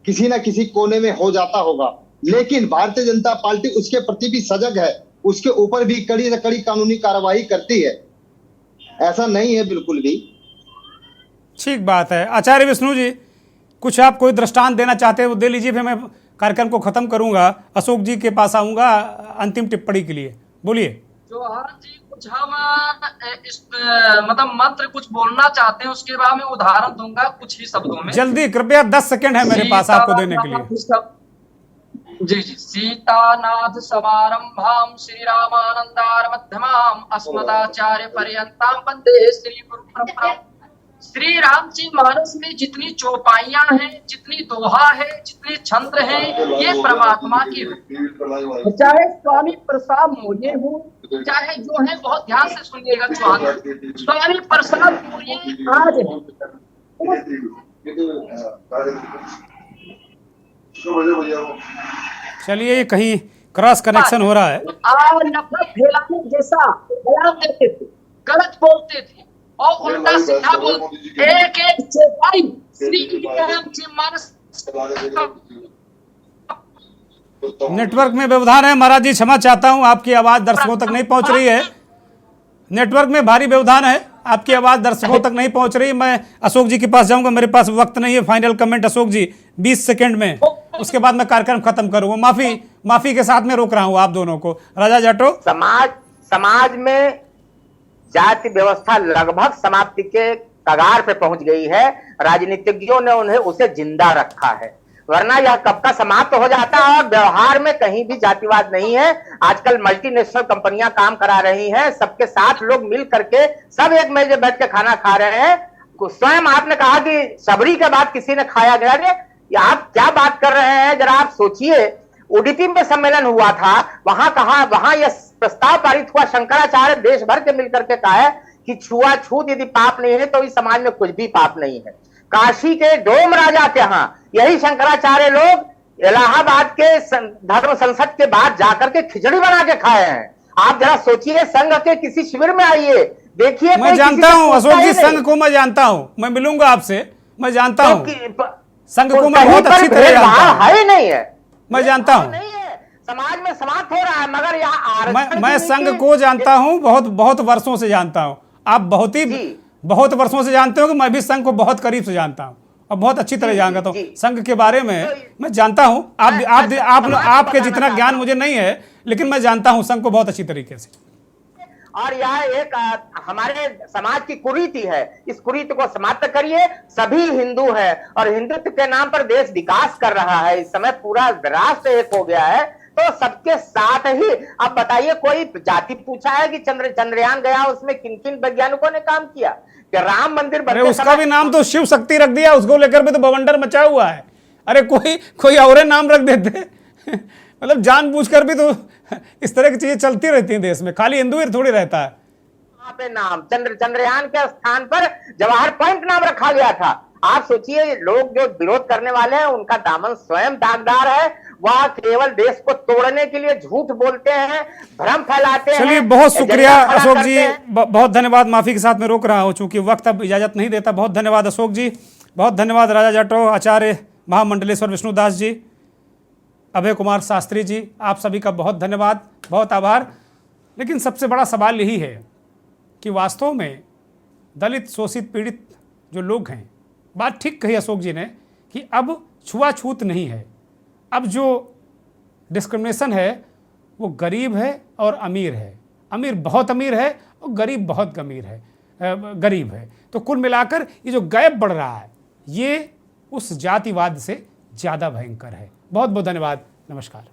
किसी ना किसी कोने में हो जाता होगा, लेकिन भारतीय जनता पार्टी उसके प्रति भी सजग है, उसके ऊपर भी कड़ी से कड़ी कानूनी कार्रवाई करती है। ऐसा नहीं है बिल्कुल भी। ठीक बात है। आचार्य विष्णु जी, कुछ आप कोई दृष्टांत देना चाहते हैं वो दे लीजिए, फिर मैं कार्यक्रम को खत्म करूंगा, अशोक जी के पास आऊंगा अंतिम टिप्पणी के लिए। बोलिए। जवाहर जी, कुछ हम इस मतलब मंत्र कुछ बोलना चाहते हैं, उसके बाद मैं उदाहरण दूंगा कुछ ही शब्दों में। जल्दी, कृपया 10 सेकंड है मेरे पास आपको देने के लिए। जी जी। सीतानाथ समारंभाम श्री रामानंदार मध्यमाम अस्मदाचार्य पर्यंताम वंदे श्री गुरु परंपरा। श्री राम जी मानस में जितनी चौपाइयां हैं, जितनी दोहा है, जितने छंद हैं, ये परमात्मा की है। चाहे स्वामी प्रसाद मौर्य हो, चाहे जो है, बहुत ध्यान से सुनिएगा चौहान, स्वामी प्रसाद मौर्य आज चलिए, ये कहीं क्रॉस कनेक्शन हो रहा है। और नफरत फैलाने जैसा बयान देते थे, गलत बोलते थे और उल्टा सीधा बोलते। एक एक चौपाई श्री रामचरितमानस। नेटवर्क में व्यवधान है महाराज जी, क्षमा चाहता हूं, आपकी आवाज दर्शकों तक नहीं पहुंच रही है। नेटवर्क में भारी व्यवधान है, आपकी आवाज दर्शकों तक नहीं पहुंच रही। मैं अशोक जी के पास जाऊंगा, मेरे पास वक्त नहीं है। फाइनल कमेंट अशोक जी 20 सेकंड में, उसके बाद मैं कार्यक्रम खत्म करूंगा। माफी के साथ में रोक रहा हूं आप दोनों को। राजा जाटो, समाज में जाति व्यवस्था लगभग समाप्ति के कगार पे पहुंच गई है। राजनीतिज्ञों ने उन्हें उसे जिंदा रखा है, वरना यह कब का समाप्त हो जाता है। और व्यवहार में कहीं भी जातिवाद नहीं है। आजकल मल्टीनेशनल कंपनियां काम करा रही हैं, सबके साथ लोग मिल करके सब एक मेज में बैठ के खाना खा रहे हैं। स्वयं आपने कहा कि सबरी के बाद किसी ने खाया गया। आप क्या बात कर रहे हैं, जरा आप सोचिए। उडुपी में सम्मेलन हुआ था, वहां यह प्रस्ताव पारित हुआ, शंकराचार्य देश भर के मिलकर के कहा है कि छुआछूत यदि पाप नहीं है तो इस समाज में कुछ भी पाप नहीं है। काशी के डोम राजा के यहाँ यही शंकराचार्य लोग इलाहाबाद के धर्म संसद के बाद जाकर के खिचड़ी बना के खाए हैं। आप जरा सोचिए, संघ के किसी शिविर में आइए, देखिए। मैं जानता हूं अशोक जी, संघ को मैं जानता हूं, मैं मिलूंगा आपसे, मैं जानता हूं संघ को, मैं बहुत अच्छी तरह जानता हूं। है नहीं है, मैं जानता हूं। नहीं है, समाज में समाप्त हो रहा है, मगर यहाँ मैं संघ को जानता हूं, बहुत वर्षों से जानता हूं। आप बहुत वर्षों से जानते हो कि मैं भी संघ को बहुत करीब से जानता हूं और बहुत अच्छी तरह जानता हूं। संघ के बारे में मैं जानता हूं। आपके जितना ज्ञान मुझे नहीं है, लेकिन मैं जानता हूं संघ को बहुत अच्छी तरीके से। और यह एक हमारे समाज की कुरीति है, इस कुरीति को समाप्त करिए। सभी हिंदू है और हिंदुत्व के नाम पर देश विकास कर रहा है। इस समय पूरा राष्ट्र एक हो गया है, तो सबके साथ ही। अब बताइए, कोई जाति पूछा है कि चंद्रयान गया, उसमें किन किन वैज्ञानिकों ने काम किया? कि राम मंदिर बनते उसका भी नाम तो शिव शक्ति रख दिया, उसको लेकर भी तो बवंडर मचा हुआ है। अरे कोई और नाम रख देते मतलब जानबूझकर भी तो इस तरह की चीजें चलती रहती हैं देश में, खाली हिंदू ही थोड़ी रहता है। वहां पे नाम चंद्रयान के स्थान पर जवाहर पॉइंट नाम रखा गया था। आप सोचिए, लोग जो विरोध करने वाले हैं उनका दामन स्वयं दागदार है। वह केवल देश को तोड़ने के लिए झूठ बोलते हैं, भ्रम फैलाते हैं। चलिए, बहुत शुक्रिया अशोक जी, बहुत धन्यवाद। माफी के साथ में रोक रहा हूं चूंकि वक्त अब इजाजत नहीं देता। बहुत धन्यवाद अशोक जी, बहुत धन्यवाद राजा जाटो, आचार्य महामंडलेश्वर विष्णुदास जी, अभय कुमार शास्त्री जी, आप सभी का बहुत धन्यवाद, बहुत आभार। लेकिन सबसे बड़ा सवाल यही है कि वास्तव में दलित, शोषित, पीड़ित जो लोग हैं, बात ठीक कही अशोक जी ने कि अब छुआछूत नहीं है। अब जो डिस्क्रिमिनेशन है वो गरीब है और अमीर है, अमीर बहुत अमीर है और गरीब बहुत गरीब है। तो कुल मिलाकर ये जो गैप बढ़ रहा है, ये उस जातिवाद से ज़्यादा भयंकर है। बहुत बहुत धन्यवाद, नमस्कार।